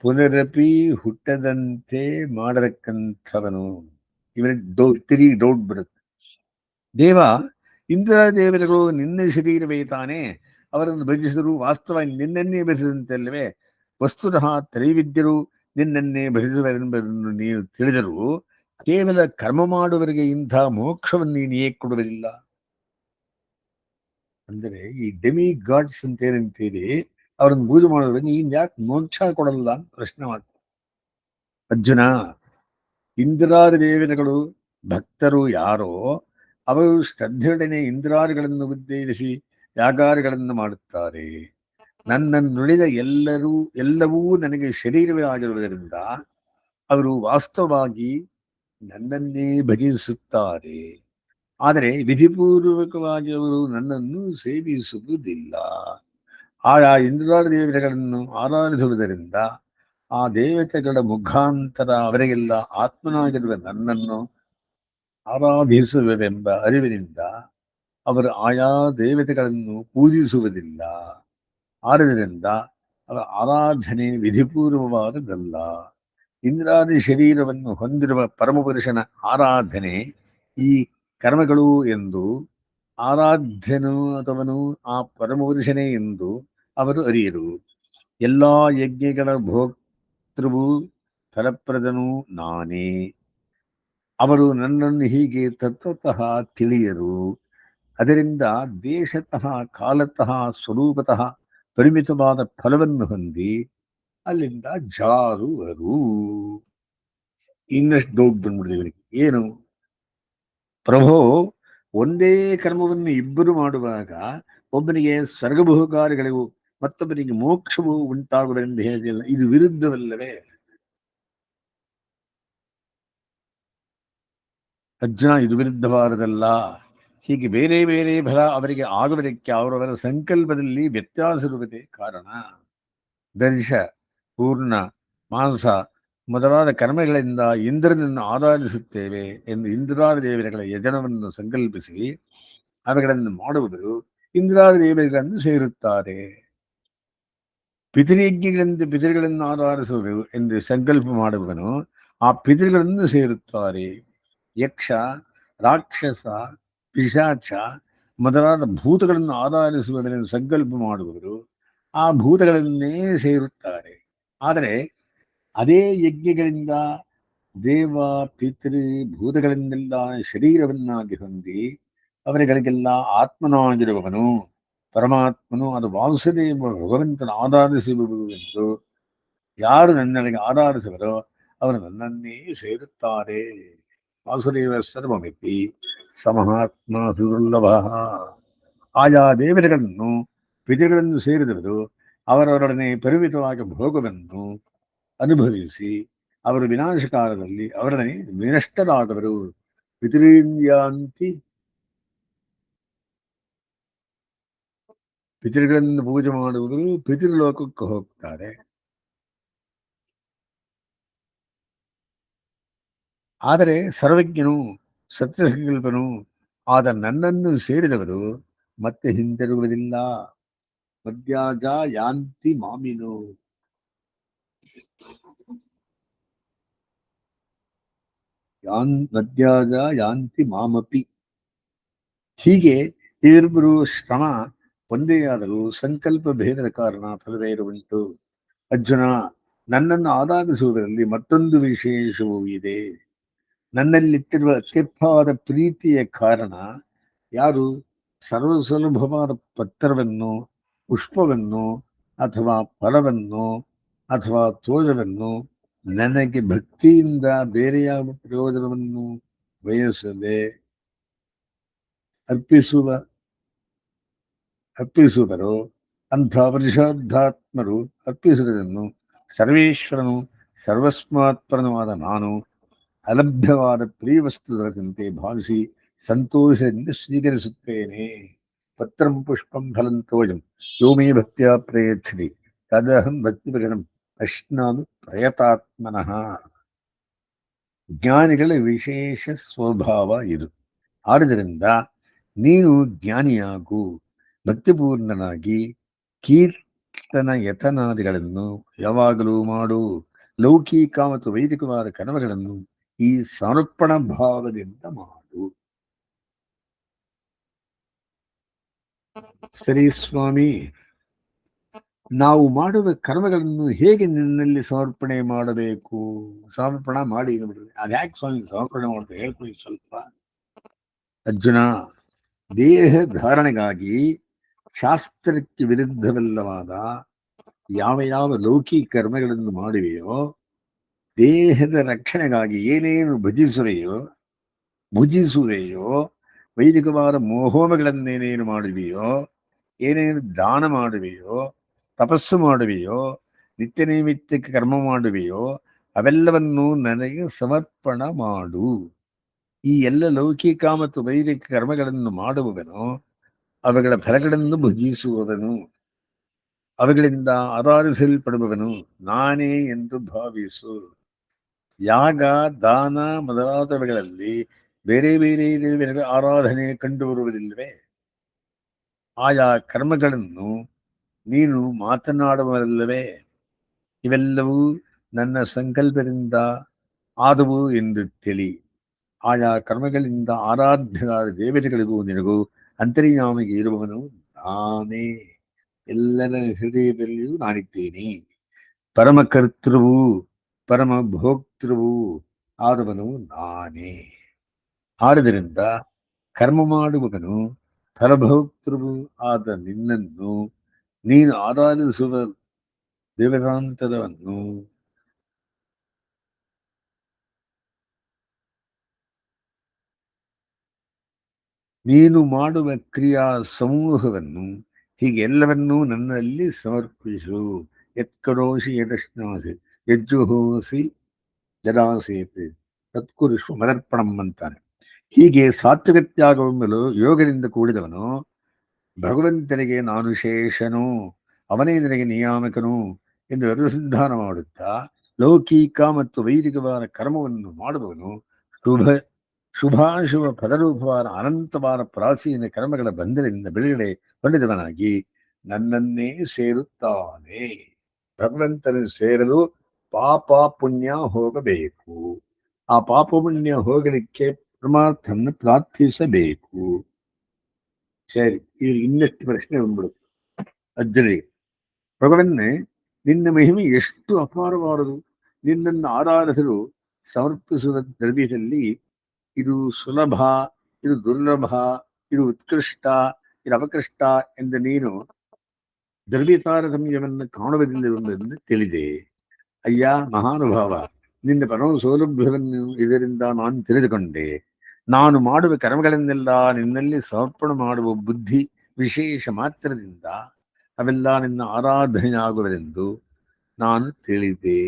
ಪುನರಪಿ ಹುಟ್ಟದಂತೆ ಮಾಡತಕ್ಕಂಥವನು. ಇವನಿಗೆ ಡೌಟ್ ಬರುತ್ತೆ. ದೇವ, ಇಂದ್ರ ದೇವರುಗಳು ನಿನ್ನ ಶರೀರವೇ ತಾನೇ, ಅವರನ್ನು ಭಜಿಸಿದರು ವಾಸ್ತವ ನಿನ್ನನ್ನೇ ಭಜಿಸಿದಂತಲ್ಲವೇ? ವಸ್ತುತಃ ತ್ರೈವಿದ್ಯರು ನಿನ್ನನ್ನೇ ಭಜಿಸುವರೆಂಬುದನ್ನು ನೀವು ತಿಳಿದರೂ ಕೇವಲ ಕರ್ಮ ಮಾಡುವವರಿಗೆ ಇಂಥ ಮೋಕ್ಷವನ್ನು ನೀನು ಏಕೆ ಕೊಡುವುದಿಲ್ಲ? ಅಂದರೆ ಈ ಡೆಮಿ ಗಾಡ್ಸ್ ಅಂತ ಏನಂತೀರಿ, ಅವರನ್ನು ಪೂಜೆ ಮಾಡೋದ್ರಲ್ಲಿ ನೀನ್ ಯಾಕೆ ಮೋಕ್ಷ ಕೊಡಲ್ಲ ಅಂತ ಪ್ರಶ್ನೆ ಮಾಡ್ತಾರೆ. ಅರ್ಜುನ, ಇಂದ್ರಾದಿ ದೇವತೆಗಳು ಭಕ್ತರು ಯಾರೋ ಅವರು ಶ್ರದ್ಧೆಯೊಡನೆ ಇಂದ್ರಾದಿಗಳನ್ನು ಉದ್ದೇಶಿಸಿ ಯಾಗಾದಿಗಳನ್ನು ಮಾಡುತ್ತಾರೆ. ನನ್ನನ್ನು ನುಡಿದ ಎಲ್ಲವೂ ನನಗೆ ಶರೀರವೇ ಆಗಿರುವುದರಿಂದ ಅವರು ವಾಸ್ತವವಾಗಿ ನನ್ನನ್ನೇ ಭಜಿಸುತ್ತಾರೆ. ಆದರೆ ವಿಧಿಪೂರ್ವಕವಾಗಿ ಅವರು ನನ್ನನ್ನು ಸೇವಿಸುವುದಿಲ್ಲ. ಆಯಾ ಇಂದ್ರಾದಿ ದೇವತೆಗಳನ್ನು ಆರಾಧಿಸುವುದರಿಂದ ಆ ದೇವತೆಗಳ ಮುಖಾಂತರ ಅವರಿಗೆಲ್ಲ ಆತ್ಮನಾಗಿರುವ ನನ್ನನ್ನು ಆರಾಧಿಸುವೆವೆಂಬ ಅರಿವಿನಿಂದ ಅವರು ಆಯಾ ದೇವತೆಗಳನ್ನು ಪೂಜಿಸುವುದಿಲ್ಲ. ಆದ್ದರಿಂದ ಅವರ ಆರಾಧನೆ ವಿಧಿಪೂರ್ವವಾದದಲ್ಲ. ಇಂದ್ರಾದಿ ಶರೀರವನ್ನು ಹೊಂದಿರುವ ಪರಮಪುರುಷನ ಆರಾಧನೆ ಈ ಕರ್ಮಗಳು ಎಂದು, ಆರಾಧ್ಯನು ಅಥವನು ಆ ಪರಮಪುರುಷನೇ ಎಂದು ಅವರು ಅರಿಯರು. ಎಲ್ಲಾ ಯಜ್ಞಗಳ ಭೋಕ್ತೃವು ಫಲಪ್ರದನು ನಾನೇ. ಅವರು ನನ್ನನ್ನು ಹೀಗೆ ತತ್ವತಃ ತಿಳಿಯರು. ಅದರಿಂದ ದೇಶತಃ ಕಾಲತಃ ಸ್ವರೂಪತಃ ಪರಿಮಿತವಾದ ಫಲವನ್ನು ಹೊಂದಿ ಅಲ್ಲಿಂದ ಜಾರುವರು. ಇನ್ನಷ್ಟು ಡೌಟ್ ಬಂದ್ಬಿಡಿದೆ ಇವರಿಗೆ. ಏನು ಪ್ರಭೋ, ಒಂದೇ ಕರ್ಮವನ್ನು ಇಬ್ಬರು ಮಾಡುವಾಗ ಒಬ್ಬನಿಗೆ ಸ್ವರ್ಗಭೋಗಾರಿಗಳಿಗೂ ಮತ್ತೊಬ್ಬನಿಗೆ ಮೋಕ್ಷವು ಉಂಟಾಗುವುದೆಂದು ಹೇಳಿಲ್ಲ, ಇದು ವಿರುದ್ಧವಲ್ಲವೇ? ಅರ್ಜುನ, ಇದು ವಿರುದ್ಧವಾದದಲ್ಲ. ಹೀಗೆ ಬೇರೆ ಬೇರೆ ಫಲ ಅವರಿಗೆ ಆಗುವುದಕ್ಕೆ ಅವರವರ ಸಂಕಲ್ಪದಲ್ಲಿ ವ್ಯತ್ಯಾಸ ಇರುವುದೇ ಕಾರಣ. ದರ್ಶ, ಪೂರ್ಣ, ಮಾಂಸ, ಮೊದಲಾದ ಕರ್ಮಗಳಿಂದ ಇಂದ್ರನನ್ನು ಆರಾಧಿಸುತ್ತೇವೆ ಎಂದು ಇಂದ್ರಾದಿ ದೇವತೆಗಳ ಯಜನವನ್ನು ಸಂಕಲ್ಪಿಸಿ ಅವುಗಳನ್ನು ಮಾಡುವುದು ಇಂದ್ರಾದಿ ದೇವತೆಗಳನ್ನು ಸೇರುತ್ತಾರೆ. ಪಿತೃಯಜ್ಞಗಳಿಂದ ಪಿತೃಗಳನ್ನು ಆರಾಧಿಸುವುದು ಎಂದು ಸಂಕಲ್ಪ ಮಾಡುವವನು ಆ ಪಿತೃಗಳನ್ನು ಸೇರುತ್ತಾರೆ. ಯಕ್ಷ, ರಾಕ್ಷಸ, ಪಿಶಾಚ ಮೊದಲಾದ ಭೂತಗಳನ್ನು ಆರಾಧಿಸುವುದನ್ನು ಸಂಕಲ್ಪ ಮಾಡುವವರು ಆ ಭೂತಗಳನ್ನೇ ಸೇರುತ್ತಾರೆ. ಆದರೆ ಅದೇ ಯಜ್ಞಗಳಿಂದ ದೇವ, ಪಿತೃ, ಭೂತಗಳಿಂದೆಲ್ಲ ಶರೀರವನ್ನಾಗಿ ಹೊಂದಿ ಅವರುಗಳಿಗೆಲ್ಲ ಆತ್ಮನಾಗಿರುವವನು ಪರಮಾತ್ಮನು ಅದು ವಾಸುದೇವ ಭಗವಂತನ ಆರಾಧಿಸುವುದು ಎಂದು ಯಾರು ನನ್ನನಿಗೆ ಆರಾಧಿಸುವರೋ ಅವರು ನನ್ನನ್ನೇ ಸೇರುತ್ತಾರೆ. ವಾಸುದೇವ ಸರ್ವಮಿತಿ ಸಮಹಾತ್ಮ ಸುದುರ್ಲಭ. ಆಯಾ ದೇವತೆಗಳನ್ನು ಪಿತೃಗಳನ್ನು ಸೇರಿದವರು ಅವರವರೊಡನೆ ಪರಿಮಿತವಾಗಿ ಭೋಗವನ್ನು ಅನುಭವಿಸಿ ಅವರು ವಿನಾಶಕಾಲದಲ್ಲಿ ಅವರೊಡನೆ ವಿನಷ್ಟರಾದವರು. ಪಿತೃಂದ್ಯಾಂತಿ ಪಿತೃಗಳನ್ನು ಪೂಜೆ ಮಾಡುವುದು ಪಿತೃಲೋಕಕ್ಕೆ ಹೋಗ್ತಾರೆ. ಆದರೆ ಸರ್ವಜ್ಞನು ಸತ್ಯಸಂಕಲ್ಪನು ಆದ ನನ್ನನ್ನು ಸೇರಿದವರು ಮತ್ತೆ ಹಿಂತಿರುಗುವುದಿಲ್ಲ. ಮದ್ಯಾಜ ಯಾಂತಿ ಮಾಮಿನೋ ಮದ್ಯಾಜ ಯಾಂತಿ ಮಾಮಪಿ. ಹೀಗೆ ಇವರಿಬ್ಬರು ಶ್ರಮ ಒಂದೇ ಆದರೂ ಸಂಕಲ್ಪ ಭೇದದ ಕಾರಣ ಫಲಭೇದ ಉಂಟು. ಅರ್ಜುನ, ನನ್ನನ್ನು ಆರಾಧಿಸುವುದರಲ್ಲಿ ಮತ್ತೊಂದು ವಿಶೇಷವೂ ಇದೆ. ನನ್ನಲ್ಲಿಟ್ಟಿರುವ ಅತ್ಯರ್ಥವಾದ ಪ್ರೀತಿಯ ಕಾರಣ ಯಾರು ಸರ್ವಸುಲಭವಾದ ಪತ್ರವನ್ನು, ಪುಷ್ಪವನ್ನು ಅಥವಾ ಫಲವನ್ನು ಅಥವಾ ತೋಜವನ್ನು ನನಗೆ ಭಕ್ತಿಯಿಂದ ಬೇರೆ ಯಾವ ಪ್ರಯೋಜನವನ್ನು ಬಯಸದೆ ಅರ್ಪಿಸುವರೋ ಅಂಥ ಪರಿಶುದ್ಧಾತ್ಮರು ಅರ್ಪಿಸುವುದನ್ನು ಸರ್ವೇಶ್ವರನು ಸರ್ವಸ್ಮಾತ್ಪರನವಾದ ನಾನು ಅಲಭ್ಯವಾದ ಪ್ರಿಯ ವಸ್ತುದಂತೆ ಭಾವಿಸಿ ಸಂತೋಷದಿಂದ ಸ್ವೀಕರಿಸುತ್ತೇನೆ. ಪತ್ರಂ ಪುಷ್ಪಂ ಫಲಂ ತೋಜಂ ಯೋ ಮೇ ಭಕ್ತಿಯ ಪ್ರಯಚ್ಛತಿ ತದಹಂ ಭಕ್ತಿಭಜನಂ ಅಶ್ನಾಮಿ ಪ್ರಯತಾತ್ಮನಃ. ಜ್ಞಾನಿಗಳ ವಿಶೇಷ ಸ್ವಭಾವ ಇದು. ಆದ್ದರಿಂದ ನೀನು ಜ್ಞಾನಿಯಾಗು, ಭಕ್ತಿಪೂರ್ಣನಾಗಿ ಕೀರ್ತನ ಯತನಾದಿಗಳನ್ನು ಯಾವಾಗಲೂ ಮಾಡು. ಲೌಕಿಕ ಮತ್ತು ವೈದಿಕವಾದ ಕರ್ಮಗಳನ್ನು ಈ ಸಮರ್ಪಣ ಭಾವದಿಂದ ಮಾಡು. ಸರಿ ಸ್ವಾಮಿ, ನಾವು ಮಾಡುವ ಕರ್ಮಗಳನ್ನು ಹೇಗೆ ನಿನ್ನಲ್ಲಿ ಸಮರ್ಪಣೆ ಮಾಡಬೇಕು? ಸಮರ್ಪಣೆ ಮಾಡಿ ಅದ್ಯಾಕೆ ಸ್ವಾಮಿ ಸಮರ್ಪಣೆ ಮಾಡ್ಬೇಕು ಹೇಳ್ಕೊಳ್ಳಿ ಸ್ವಲ್ಪ. ಅರ್ಜುನ, ದೇಹ ಧಾರಣೆಗಾಗಿ ಶಾಸ್ತ್ರಕ್ಕೆ ವಿರುದ್ಧವಲ್ಲವಾದ ಯಾವ ಯಾವ ಲೌಕಿಕ ಕರ್ಮಗಳನ್ನು ಮಾಡುವೆಯೋ, ದೇಹದ ರಕ್ಷಣೆಗಾಗಿ ಏನೇನು ಭುಜಿಸುವೆಯೋ, ವೈದಿಕವಾದ ಮೋಹೋಮಗಳನ್ನೇನೇನು ಮಾಡುವೆಯೋ, ಏನೇನು ದಾನ ಮಾಡುವೆಯೋ, ತಪಸ್ಸು ಮಾಡುವೆಯೋ, ನಿತ್ಯ ನೈಮಿತ್ಯಕ್ಕೆ ಕರ್ಮ ಮಾಡುವೆಯೋ, ಅವೆಲ್ಲವನ್ನೂ ನನಗೆ ಸಮರ್ಪಣ ಮಾಡು. ಈ ಎಲ್ಲ ಲೌಕಿಕ ಮತ್ತು ವೈದಿಕ ಕರ್ಮಗಳನ್ನು ಮಾಡುವವನು ಅವುಗಳ ಫಲಗಳನ್ನು ಭುಜಿಸುವವನು, ಅವುಗಳಿಂದ ಆರಾಧಿಸಲ್ಪಡುವವನು ನಾನೇ ಎಂದು ಭಾವಿಸು. ಯಾಗ, ದಾನ ಮೊದಲಾದವುಗಳಲ್ಲಿ ಬೇರೆ ಬೇರೆ ದೇವರ ಆರಾಧನೆ ಕಂಡುಬರುವುದಿಲ್ಲವೇ? ಆಯಾ ಕರ್ಮಗಳನ್ನು ನೀನು ಮಾತನಾಡುವಲ್ಲವೇ? ಇವೆಲ್ಲವೂ ನನ್ನ ಸಂಕಲ್ಪದಿಂದ ಆದವು ಎಂದು ತಿಳಿ. ಆಯಾ ಕರ್ಮಗಳಿಂದ ಆರಾಧ್ಯರಾದ ದೇವತೆಗಳಿಗೂ ನಿನಗೂ ಅಂತರ್ಯಾಮಿಗೆ ಇರುವವನು ನಾನೇ. ಎಲ್ಲರ ಹೃದಯದಲ್ಲಿಯೂ ನಾನಿದ್ದೇನೆ. ಪರಮಕರ್ತೃವು ಪರಮ ಭೋಕ್ತೃವು ಆದವನು ನಾನೇ. ಆದ್ದರಿಂದ ಕರ್ಮ ಮಾಡುವವನು ಫಲಭೋಕ್ತೃವು ಆದ ನಿನ್ನನ್ನು ನೀನು ಆರಾಧಿಸುವ ದೇವತಾಂತರವನ್ನು ನೀನು ಮಾಡುವ ಕ್ರಿಯಾ ಸಮೂಹವನ್ನು ಹೀಗೆಲ್ಲವನ್ನೂ ನನ್ನಲ್ಲಿ ಸಮರ್ಪಿಸು. ಯತ್ಕರೋಷಿ ಯದಶ್ನಾಸಿ ಯಜ್ಜುಹೋಸಿ ಜಲಾಸೇತ್ ತತ್ಕುರುಷು ಮದರ್ಪಣಂ ಅಂತಾನೆ. ಹೀಗೆ ಸಾತ್ವಿಕ ತ್ಯಾಗವೆಂಬಲು ಯೋಗದಿಂದ ಕೂಡಿದವನು ಭಗವಂತನಿಗೆ ನಾನು ಶೇಷನು, ಅವನೇ ನನಗೆ ನಿಯಾಮಕನು ಎಂದು ಅನುಸಂಧಾನ ಮಾಡುತ್ತಾ ಲೌಕಿಕ ಮತ್ತು ವೈದಿಕವಾದ ಕರ್ಮವನ್ನು ಮಾಡುವವನು ಶುಭಾಶುಭ ಪದರೂಪವಾದ ಅನಂತವಾದ ಪ್ರಾಚೀನ ಕರ್ಮಗಳ ಬಂಧನದಿಂದ ಬಿಡುಗಡೆ ಹೊಂದಿದವನಾಗಿ ನನ್ನನ್ನೇ ಸೇರುತ್ತಾನೆ. ಭಗವಂತನ ಸೇರಲು ಪಾಪ ಪುಣ್ಯ ಹೋಗಬೇಕು. ಆ ಪಾಪ ಪುಣ್ಯ ಹೋಗಲಿಕ್ಕೆ ಪರಮಾರ್ಥವನ್ನು ಪ್ರಾರ್ಥಿಸಬೇಕು. ಸರಿ, ಈಗ ಇನ್ನಷ್ಟು ಪ್ರಶ್ನೆ ಬಂದ್ಬಿಡುತ್ತೆ ಅರ್ಜುನಿಗೆ. ಭಗವನ್ನೇ, ನಿನ್ನ ಮಹಿಮೆ ಎಷ್ಟು ಅಪಾರವಾದುದು. ನಿನ್ನನ್ನು ಆರಾಧಿಸಲು ಸಮರ್ಪಿಸುವ ದ್ರವ್ಯದಲ್ಲಿ ಇದು ಸುಲಭ, ಇದು ದುರ್ಲಭ, ಇದು ಉತ್ಕೃಷ್ಟ, ಇದು ಅಪಕೃಷ್ಟ ಎಂದು ನೀನು ದ್ರವ್ಯ ತಾರತಮ್ಯವನ್ನು ಕಾಣುವುದಿಲ್ಲವೆಂದು ತಿಳಿದೆ. ಅಯ್ಯ ಮಹಾನುಭಾವ, ನಿನ್ನ ಪರಮ ಸೌಲಭ್ಯವನ್ನು ಇದರಿಂದ ನಾನು ತಿಳಿದುಕೊಂಡೆ. ನಾನು ಮಾಡುವ ಕರ್ಮಗಳನ್ನೆಲ್ಲ ನಿನ್ನಲ್ಲಿ ಸಮರ್ಪಣೆ ಮಾಡುವ ಬುದ್ಧಿ ವಿಶೇಷ ಮಾತ್ರದಿಂದ ಅವೆಲ್ಲ ನಿನ್ನ ಆರಾಧನೆಯಾಗುವುದೆಂದು ನಾನು ತಿಳಿದೆ.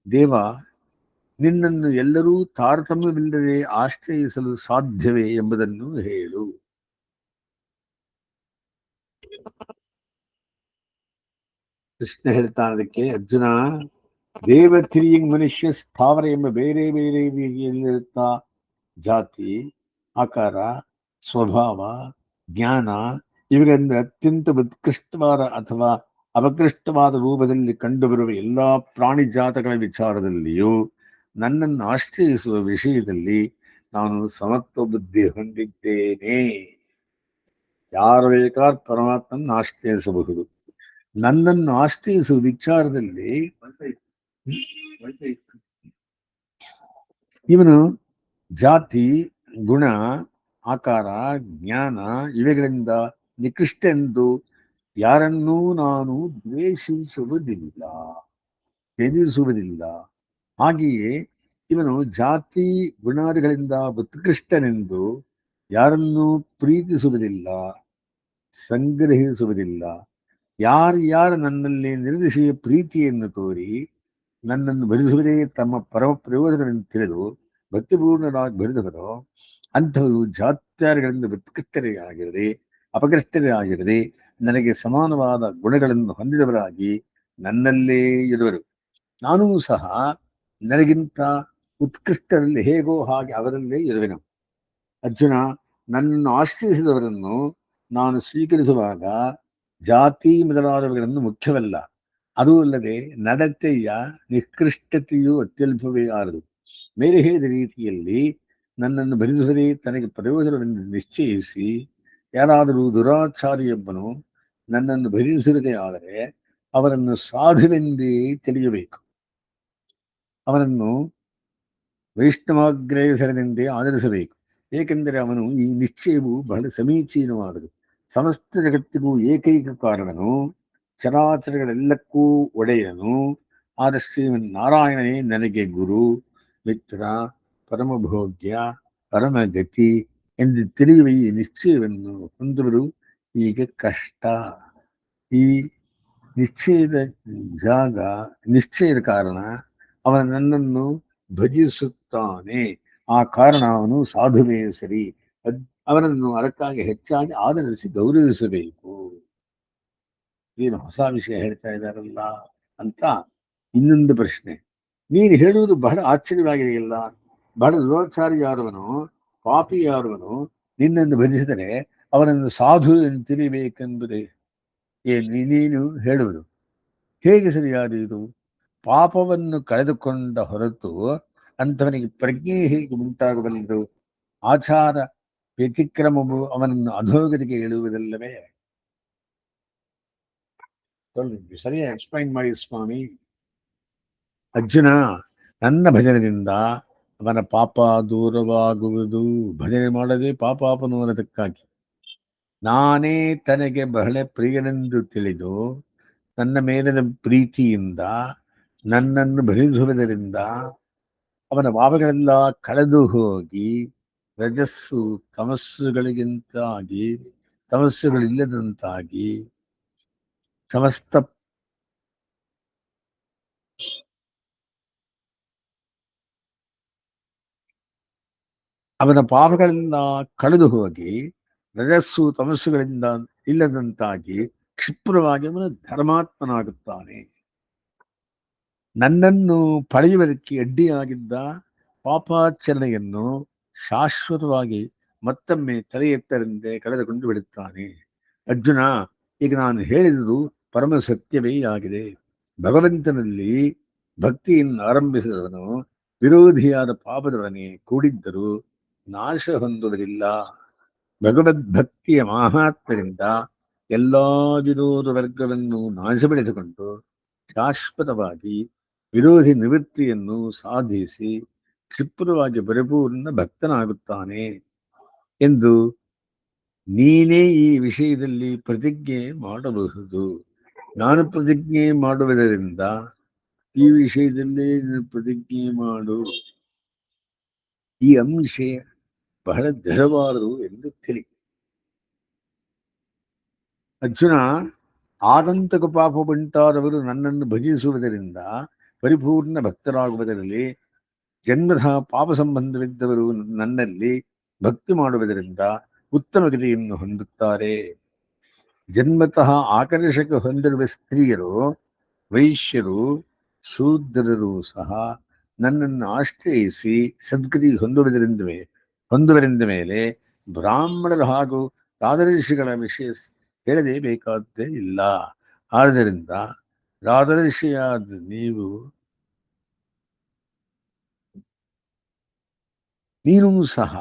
ದೇವ, ನಿನ್ನನ್ನು ಎಲ್ಲರೂ ತಾರತಮ್ಯವಿಲ್ಲದೆ ಆಶ್ರಯಿಸಲು ಸಾಧ್ಯವೇ ಎಂಬುದನ್ನು ಹೇಳು. ಕೃಷ್ಣ ಹೇಳ್ತಾನೆ ಅದಕ್ಕೆ, ಅರ್ಜುನ, ದೇವತಿರಿಯಂಗ್ ಮನುಷ್ಯ ಸ್ಥಾವರ ಎಂಬ ಬೇರೆ ಬೇರೆ ರೀತಿಯಲ್ಲಿರುತ್ತಾ ಜಾತಿ, ಆಕಾರ, ಸ್ವಭಾವ, ಜ್ಞಾನ ಇವುಗಳಿಂದ ಅತ್ಯಂತ ಉತ್ಕೃಷ್ಟವಾದ ಅಥವಾ ಅಪಕೃಷ್ಟವಾದ ರೂಪದಲ್ಲಿ ಕಂಡುಬರುವ ಎಲ್ಲಾ ಪ್ರಾಣಿ ಜಾತಗಳ ವಿಚಾರದಲ್ಲಿಯೂ ನನ್ನನ್ನು ಆಶ್ರಯಿಸುವ ವಿಷಯದಲ್ಲಿ ನಾನು ಸಮತ್ವ ಬುದ್ಧಿ ಹೊಂದಿದ್ದೇನೆ. ಯಾರು ಬೇಕಾದ ಪರಮಾತ್ಮನ ಆಶ್ರಯಿಸಬಹುದು. ನನ್ನನ್ನು ಆಶ್ರಯಿಸುವ ವಿಚಾರದಲ್ಲಿ ಇವನು ಜಾತಿ, ಗುಣ, ಆಕಾರ, ಜ್ಞಾನ ಇವೆಗಳಿಂದ ನಿಕೃಷ್ಟೆಂದು ಯಾರನ್ನೂ ನಾನು ದ್ವೇಷಿಸುವುದಿಲ್ಲ, ತ್ಯಜಿಸುವುದಿಲ್ಲ. ಹಾಗೆಯೇ ಇವನು ಜಾತಿ ಗುಣಾದಿಗಳಿಂದ ಉತ್ಕೃಷ್ಟನೆಂದು ಯಾರನ್ನೂ ಪ್ರೀತಿಸುವುದಿಲ್ಲ, ಸಂಗ್ರಹಿಸುವುದಿಲ್ಲ. ಯಾರು ನನ್ನಲ್ಲಿ ನಿರ್ದಿಶೆಯ ಪ್ರೀತಿಯನ್ನು ತೋರಿ ನನ್ನನ್ನು ಭರಿಸುವುದೇ ತಮ್ಮ ಪರಮ ಪ್ರಯೋಜನವೆಂದು ತಿಳಿದು ಭಕ್ತಿಪೂರ್ಣರಾಗಿ ಭರಿದವರು ಅಂಥವರು ಜಾತ್ಯಾರಿಗಳಿಂದ ಉತ್ಕೃಷ್ಟರೇ ಆಗಿರದೆ ಅಪಕೃಷ್ಟರೇ ಆಗಿರದೆ ನನಗೆ ಸಮಾನವಾದ ಗುಣಗಳನ್ನು ಹೊಂದಿದವರಾಗಿ ನನ್ನಲ್ಲೇ ಇರುವರು. ನಾನೂ ಸಹ ನನಗಿಂತ ಉತ್ಕೃಷ್ಟರಲ್ಲಿ ಹೇಗೋ ಹಾಗೆ ಅವರಲ್ಲೇ ಇರುವೆನು. ಅರ್ಜುನ, ನನ್ನನ್ನು ಆಶ್ರಯಿಸಿದವರನ್ನು ನಾನು ಸ್ವೀಕರಿಸುವಾಗ ಜಾತಿ ಮೊದಲಾದವುಗಳನ್ನು ಮುಖ್ಯವಲ್ಲ. ಅದೂ ಅಲ್ಲದೆ ನಡತೆಯ ನಿಕೃಷ್ಟತೆಯು ಅತ್ಯಲ್ಪವೇ ಆರದು. ಮೇಲೆ ಹೇಳಿದ ರೀತಿಯಲ್ಲಿ ನನ್ನನ್ನು ಭರಿಸುವುದೇ ತನಗೆ ಪ್ರಯೋಜನವೆಂದು ನಿಶ್ಚಯಿಸಿ ಯಾರಾದರೂ ದುರಾಚಾರಿಯೊಬ್ಬನು ನನ್ನನ್ನು ಭರಿಸುವುದೇ ಆದರೆ ಅವರನ್ನು ಸಾಧುವೆಂದೇ ತಿಳಿಯಬೇಕು. ಅವನನ್ನು ವೈಷ್ಣವಾಗ್ರೇಸರನೆಂದೇ ಆಧರಿಸಬೇಕು. ಏಕೆಂದರೆ ಅವನು ಈ ನಿಶ್ಚಯವು ಬಹಳ ಸಮೀಚೀನವಾದದು. ಸಮಸ್ತ ಜಗತ್ತಿಗೂ ಏಕೈಕ ಕಾರಣನು, ಚರಾಚರಗಳೆಲ್ಲಕ್ಕೂ ಒಡೆಯನು ಆದ ಶ್ರೀಮನ್ನಾರಾಯಣನೇ ನನಗೆ ಗುರು, ಮಿತ್ರ, ಪರಮಭೋಗ್ಯ, ಪರಮಗತಿ ಎಂದು ತಿಳಿಯುವ ಈ ನಿಶ್ಚಯವನ್ನು ಹೊಂದುವುದು ಈಗ ಕಷ್ಟ. ಈ ನಿಶ್ಚಯದ ನಿಶ್ಚಯದ ಕಾರಣ ಅವನ ನನ್ನನ್ನು ಭಜಿಸುತ್ತಾನೆ. ಆ ಕಾರಣ ಅವನು ಸಾಧುವೇ ಸರಿ. ಅವನನ್ನು ಅದಕ್ಕಾಗಿ ಹೆಚ್ಚಾಗಿ ಆಧರಿಸಿ ಗೌರವಿಸಬೇಕು. ಏನು ಹೊಸ ವಿಷಯ ಹೇಳ್ತಾ ಇದ್ದಾರಲ್ಲ ಅಂತ ಇನ್ನೊಂದು ಪ್ರಶ್ನೆ. ನೀನು ಹೇಳುವುದು ಬಹಳ ಆಶ್ಚರ್ಯವಾಗಿದೆಯಲ್ಲ. ಬಹಳ ದುರಾಚಾರಿ ಯಾರುವನು, ಪಾಪಿ ಯಾರುವನು ನಿನ್ನನ್ನು ಭಜಿಸಿದರೆ ಅವನನ್ನು ಸಾಧು ಎಂದು ತಿಳಿಬೇಕೆಂಬುದೇ ನೀನು ಹೇಳುವುದು ಹೇಗೆ ಸರಿಯಾದೀತು? ಪಾಪವನ್ನು ಕಳೆದುಕೊಂಡ ಹೊರತು ಅಂಥವನಿಗೆ ಪ್ರಜ್ಞೆ ಹೇಗೆ ಉಂಟಾಗಬಲ್ಲದು? ಆಚಾರ ವ್ಯತಿಕ್ರಮವು ಅವನನ್ನು ಅಧೋಗತಿಗೆ ಇಳುವುದಲ್ಲವೇ? ಸರಿಯಾಗಿ ಎಕ್ಸ್ಪ್ಲೈನ್ ಮಾಡಿ ಸ್ವಾಮಿ. ಅರ್ಜುನ, ನನ್ನ ಭಜನದಿಂದ ಅವನ ಪಾಪ ದೂರವಾಗುವುದು. ಭಜನೆ ಮಾಡದೆ ಪಾಪಾಪನು ಅನ್ನೋದಕ್ಕಾಗಿ ನಾನೇ ತನಗೆ ಬಹಳ ಪ್ರಿಯನೆಂದು ತಿಳಿದು ನನ್ನ ಮೇಲಿನ ಪ್ರೀತಿಯಿಂದ ನನ್ನನ್ನು ಭರಿಸುವುದರಿಂದ ಅವನ ಪಾಪಗಳೆಲ್ಲ ಕಳೆದು ಹೋಗಿ ರಜಸ್ಸು ತಮಸ್ಸುಗಳಿಲ್ಲದಂತಾಗಿ ಸಮಸ್ತ ಅವನ ಪಾಪಗಳೆಲ್ಲ ಕಳೆದು ಹೋಗಿ ರಜಸ್ಸು ತಮಸ್ಸುಗಳಿಂದ ಇಲ್ಲದಂತಾಗಿ ಕ್ಷಿಪ್ರವಾಗಿ ಅವನು ಧರ್ಮಾತ್ಮನಾಗುತ್ತಾನೆ. ನನ್ನನ್ನು ಪಡೆಯುವುದಕ್ಕೆ ಅಡ್ಡಿಯಾಗಿದ್ದ ಪಾಪಾಚರಣೆಯನ್ನು ಶಾಶ್ವತವಾಗಿ ಮತ್ತೊಮ್ಮೆ ತಲೆ ಎತ್ತರೆಂದೇ ಕಳೆದುಕೊಂಡು ಬಿಡುತ್ತಾನೆ. ಅರ್ಜುನ, ಈಗ ನಾನು ಹೇಳಿದುದು ಪರಮ ಸತ್ಯವೇ ಆಗಿದೆ. ಭಗವಂತನಲ್ಲಿ ಭಕ್ತಿಯನ್ನು ಆರಂಭಿಸಿದವನು ವಿರೋಧಿಯಾದ ಪಾಪದೊಡನೆ ಕೂಡಿದ್ದರೂ ನಾಶ ಹೊಂದುವುದಿಲ್ಲ. ಭಗವದ್ಭಕ್ತಿಯ ಮಹಾತ್ಮರಿಂದ ಎಲ್ಲಾ ವಿರೋಧ ವರ್ಗವನ್ನು ನಾಶಪಡಿಸಿಕೊಂಡು ಶಾಶ್ವತವಾಗಿ ವಿರೋಧಿ ನಿವೃತ್ತಿಯನ್ನು ಸಾಧಿಸಿ ಕ್ಷಿಪ್ರವಾಗಿ ಪರಿಪೂರ್ಣ ಭಕ್ತನಾಗುತ್ತಾನೆ ಎಂದು ನೀನೇ ಈ ವಿಷಯದಲ್ಲಿ ಪ್ರತಿಜ್ಞೆ ಮಾಡಬಹುದು. ನಾನು ಪ್ರತಿಜ್ಞೆ ಮಾಡುವುದರಿಂದ ಈ ವಿಷಯದಲ್ಲೇ ಪ್ರತಿಜ್ಞೆ ಮಾಡು. ಈ ಅಂಶ ಬಹಳ ದೃಢವಾದುದು ಎಂದು ತಿಳಿ. ಅರ್ಜುನ, ಆಗಂತಕ ಪಾಪವುಂಟಾದವರು ನನ್ನನ್ನು ಭಜಿಸುವುದರಿಂದ ಪರಿಪೂರ್ಣ ಭಕ್ತರಾಗುವುದರಲ್ಲಿ, ಜನ್ಮತಃ ಪಾಪ ಸಂಬಂಧವಿದ್ದವರು ನನ್ನಲ್ಲಿ ಭಕ್ತಿ ಮಾಡುವುದರಿಂದ ಉತ್ತಮ ಗತಿಯನ್ನು ಹೊಂದುತ್ತಾರೆ. ಜನ್ಮತಃ ಆಕರ್ಷಕ ಹೊಂದಿರುವ ಸ್ತ್ರೀಯರು, ವೈಶ್ಯರು, ಶೂದ್ರರು ಸಹ ನನ್ನನ್ನು ಆಶ್ರಯಿಸಿ ಸದ್ಗತಿ ಹೊಂದುವರಿಂದ ಮೇಲೆ ಬ್ರಾಹ್ಮಣರು ಹಾಗೂ ರಾಜರ್ಷಿಗಳ ವಿಷಯ ಹೇಳಲೇಬೇಕಾದ್ದೇ ಇಲ್ಲ. ಆದ್ದರಿಂದ ರಾಜರ್ಷಿಯಾದ ನೀನು ಸಹ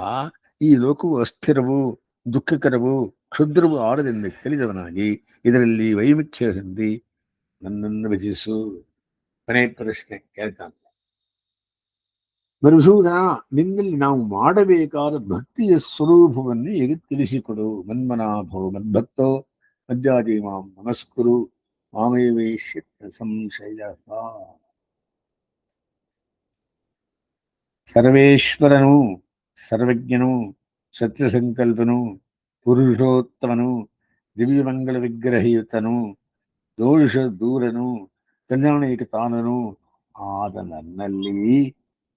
ಈ ಲೋಕವು ಅಸ್ಥಿರವು, ದುಃಖಕರವು, ಕ್ಷುದ್ರವು ಆಡದೆಂದು ತಿಳಿದವನಾಗಿ ಇದರಲ್ಲಿ ವೈಮಿಖ್ಯ ಹೊಂದಿ ನನ್ನನ್ನು ಭಜಿಸು. ಕೊನೆ ಪ್ರಶ್ನೆ ಕೇಳ್ತಾನೆ. ಮಧುಸೂದನ, ನಿನ್ನಲ್ಲಿ ನಾವು ಮಾಡಬೇಕಾದ ಭಕ್ತಿಯ ಸ್ವರೂಪವನ್ನು ಈಗ ತಿಳಿಸಿಕೊಡು. ಮನ್ಮನಾಭೋ ಮದ್ಭಕ್ತೋ ಮಧ್ಯಾದಿ ಮಾಂ ನಮಸ್ಕುರು ಮಾಮೇವೇಶ್ಯ ಸಂಶಯ. ಸರ್ವೇಶ್ವರನು, ಸರ್ವಜ್ಞನು, ಸತ್ಯಸಂಕಲ್ಪನು, ಪುರುಷೋತ್ತಮನು, ದಿವ್ಯಮಂಗಳ ವಿಗ್ರಹಯುತನು, ದೋಷ ದೂರನು, ಕಲ್ಯಾಣೇಕತಾನನು ಆದ ನನ್ನಲ್ಲಿ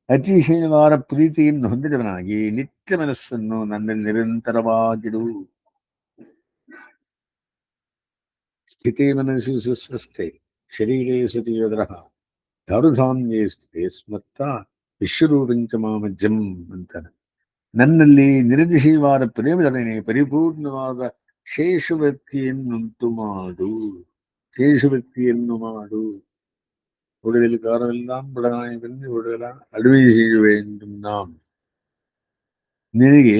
ಅತಿಶಯವಾದ ಪ್ರೀತಿಯನ್ನು ಹೊಂದಿದವನಾಗಿ ನಿತ್ಯ ಮನಸ್ಸನ್ನು ನನ್ನಲ್ಲಿ ನಿರಂತರವಾಗಿಡು. ಸ್ಥಿತೇ ಮನಸ್ಸು ಸುಸ್ವಸ್ಥೆ ಶರೀರೇ ಸತಿಯೋದರ ದಾರುಧಾನ್ಯೇ ಸ್ಥಿತೇ ಸ್ಮರ್ಥ ವಿಶ್ವರೂಪಂಚ ಮಾಮಜ್ಜಂ ಅಂತಾನೆ. ನನ್ನಲ್ಲಿ ನಿರತಿಶಯವಾದ ಪ್ರೇಮದೊಡನೆ ಪರಿಪೂರ್ಣವಾದ ಶೇಷವ್ಯಕ್ತಿಯನ್ನುಂಟು ಮಾಡು. ಶೇಷವ್ಯಕ್ತಿಯನ್ನು ಮಾಡು. உடலில் காரமெல்லாம் புலனாய் வென்று உடலாம் அடுவை செய்ய வேண்டும். நாம் ನಿನಗೆ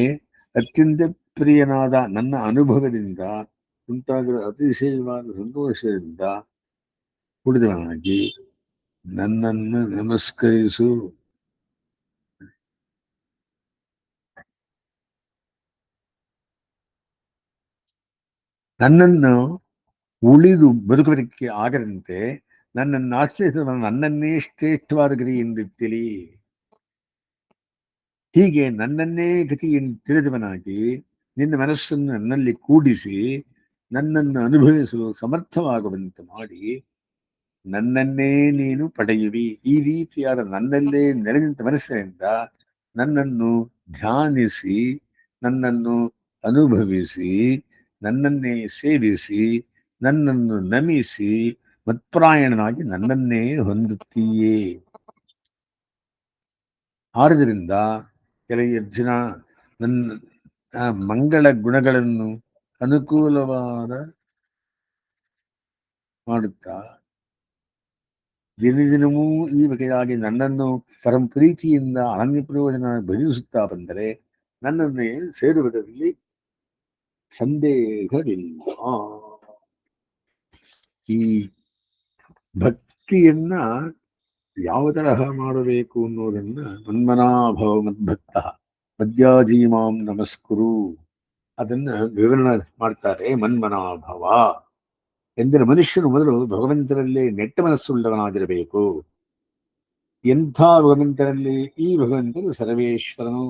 ಅತ್ಯಂತ ಪ್ರಿಯನಾದ ನನ್ನ ಅನುಭವದಿಂದ ಉಂಟಾಗಿರುವ ಅತಿಶಯವಾದ ಸಂತೋಷದಿಂದ ಕುಡಿದವನಾಗಿ ನನ್ನನ್ನು ನಮಸ್ಕರಿಸು. ನನ್ನನ್ನು ಉಳಿದು ಬದುಕುವುದಕ್ಕೆ ಆಗದಂತೆ ನನ್ನನ್ನು ಆಶ್ರಯಿಸುವ ನನ್ನನ್ನೇ ಶ್ರೇಷ್ಠವಾದ ಗತಿ ಎಂದು ತಿಳಿ. ಹೀಗೆ ನನ್ನನ್ನೇ ಗತಿಯನ್ನು ತಿಳಿದವನಾಗಿ ನಿನ್ನ ಮನಸ್ಸನ್ನು ನನ್ನಲ್ಲಿ ಕೂಡಿಸಿ ನನ್ನನ್ನು ಅನುಭವಿಸಲು ಸಮರ್ಥವಾಗುವಂತೆ ಮಾಡಿ ನನ್ನನ್ನೇ ನೀನು ಪಡೆಯುವಿ. ಈ ರೀತಿಯಾದ ನನ್ನಲ್ಲೇ ನೆಲೆನಿಂತ ಮನಸ್ಸಿನಿಂದ ನನ್ನನ್ನು ಧ್ಯಾನಿಸಿ, ನನ್ನನ್ನು ಅನುಭವಿಸಿ, ನನ್ನನ್ನೇ ಸೇವಿಸಿ, ನನ್ನನ್ನು ನಮಿಸಿ ಮತ್ಪ್ರಾಯಣನಾಗಿ ನನ್ನನ್ನೇ ಹೊಂದುತ್ತೀಯೇ. ಆದ್ದರಿಂದ ಕೆಲವು ಅರ್ಜುನ, ನನ್ನ ಮಂಗಳ ಗುಣಗಳನ್ನು ಅನುಕೂಲವಾದ ಮಾಡುತ್ತಾ ದಿನದಿನವೂ ಈ ಬಗೆಯಾಗಿ ನನ್ನನ್ನು ಪರಂ ಪ್ರೀತಿಯಿಂದ ಅನನ್ಯ ಪ್ರಯೋಜನ ಭಜಿಸುತ್ತಾ ಬಂದರೆ ನನ್ನನ್ನೇ ಸೇರುವುದರಲ್ಲಿ ಸಂದೇಹವಿಲ್ಲ. ಈ ಭಕ್ತಿಯನ್ನ ಯಾವ ತರಹ ಮಾಡಬೇಕು ಅನ್ನೋದನ್ನ ಮನ್ಮನಾಭವ ಮದ್ಭಕ್ತ ಮಧ್ಯಾಜಿ ಮಾಂ ನಮಸ್ಕುರು ಅದನ್ನ ವಿವರಣೆ ಮಾಡ್ತಾರೆ. ಮನ್ಮನಾಭವ ಎಂದರೆ ಮನುಷ್ಯನು ಮೊದಲು ಭಗವಂತನಲ್ಲೇ ನೆಟ್ಟ ಮನಸ್ಸುಳ್ಳವನಾಗಿರಬೇಕು. ಎಂಥ ಭಗವಂತನಲ್ಲಿ? ಈ ಭಗವಂತನು ಸರ್ವೇಶ್ವರನು,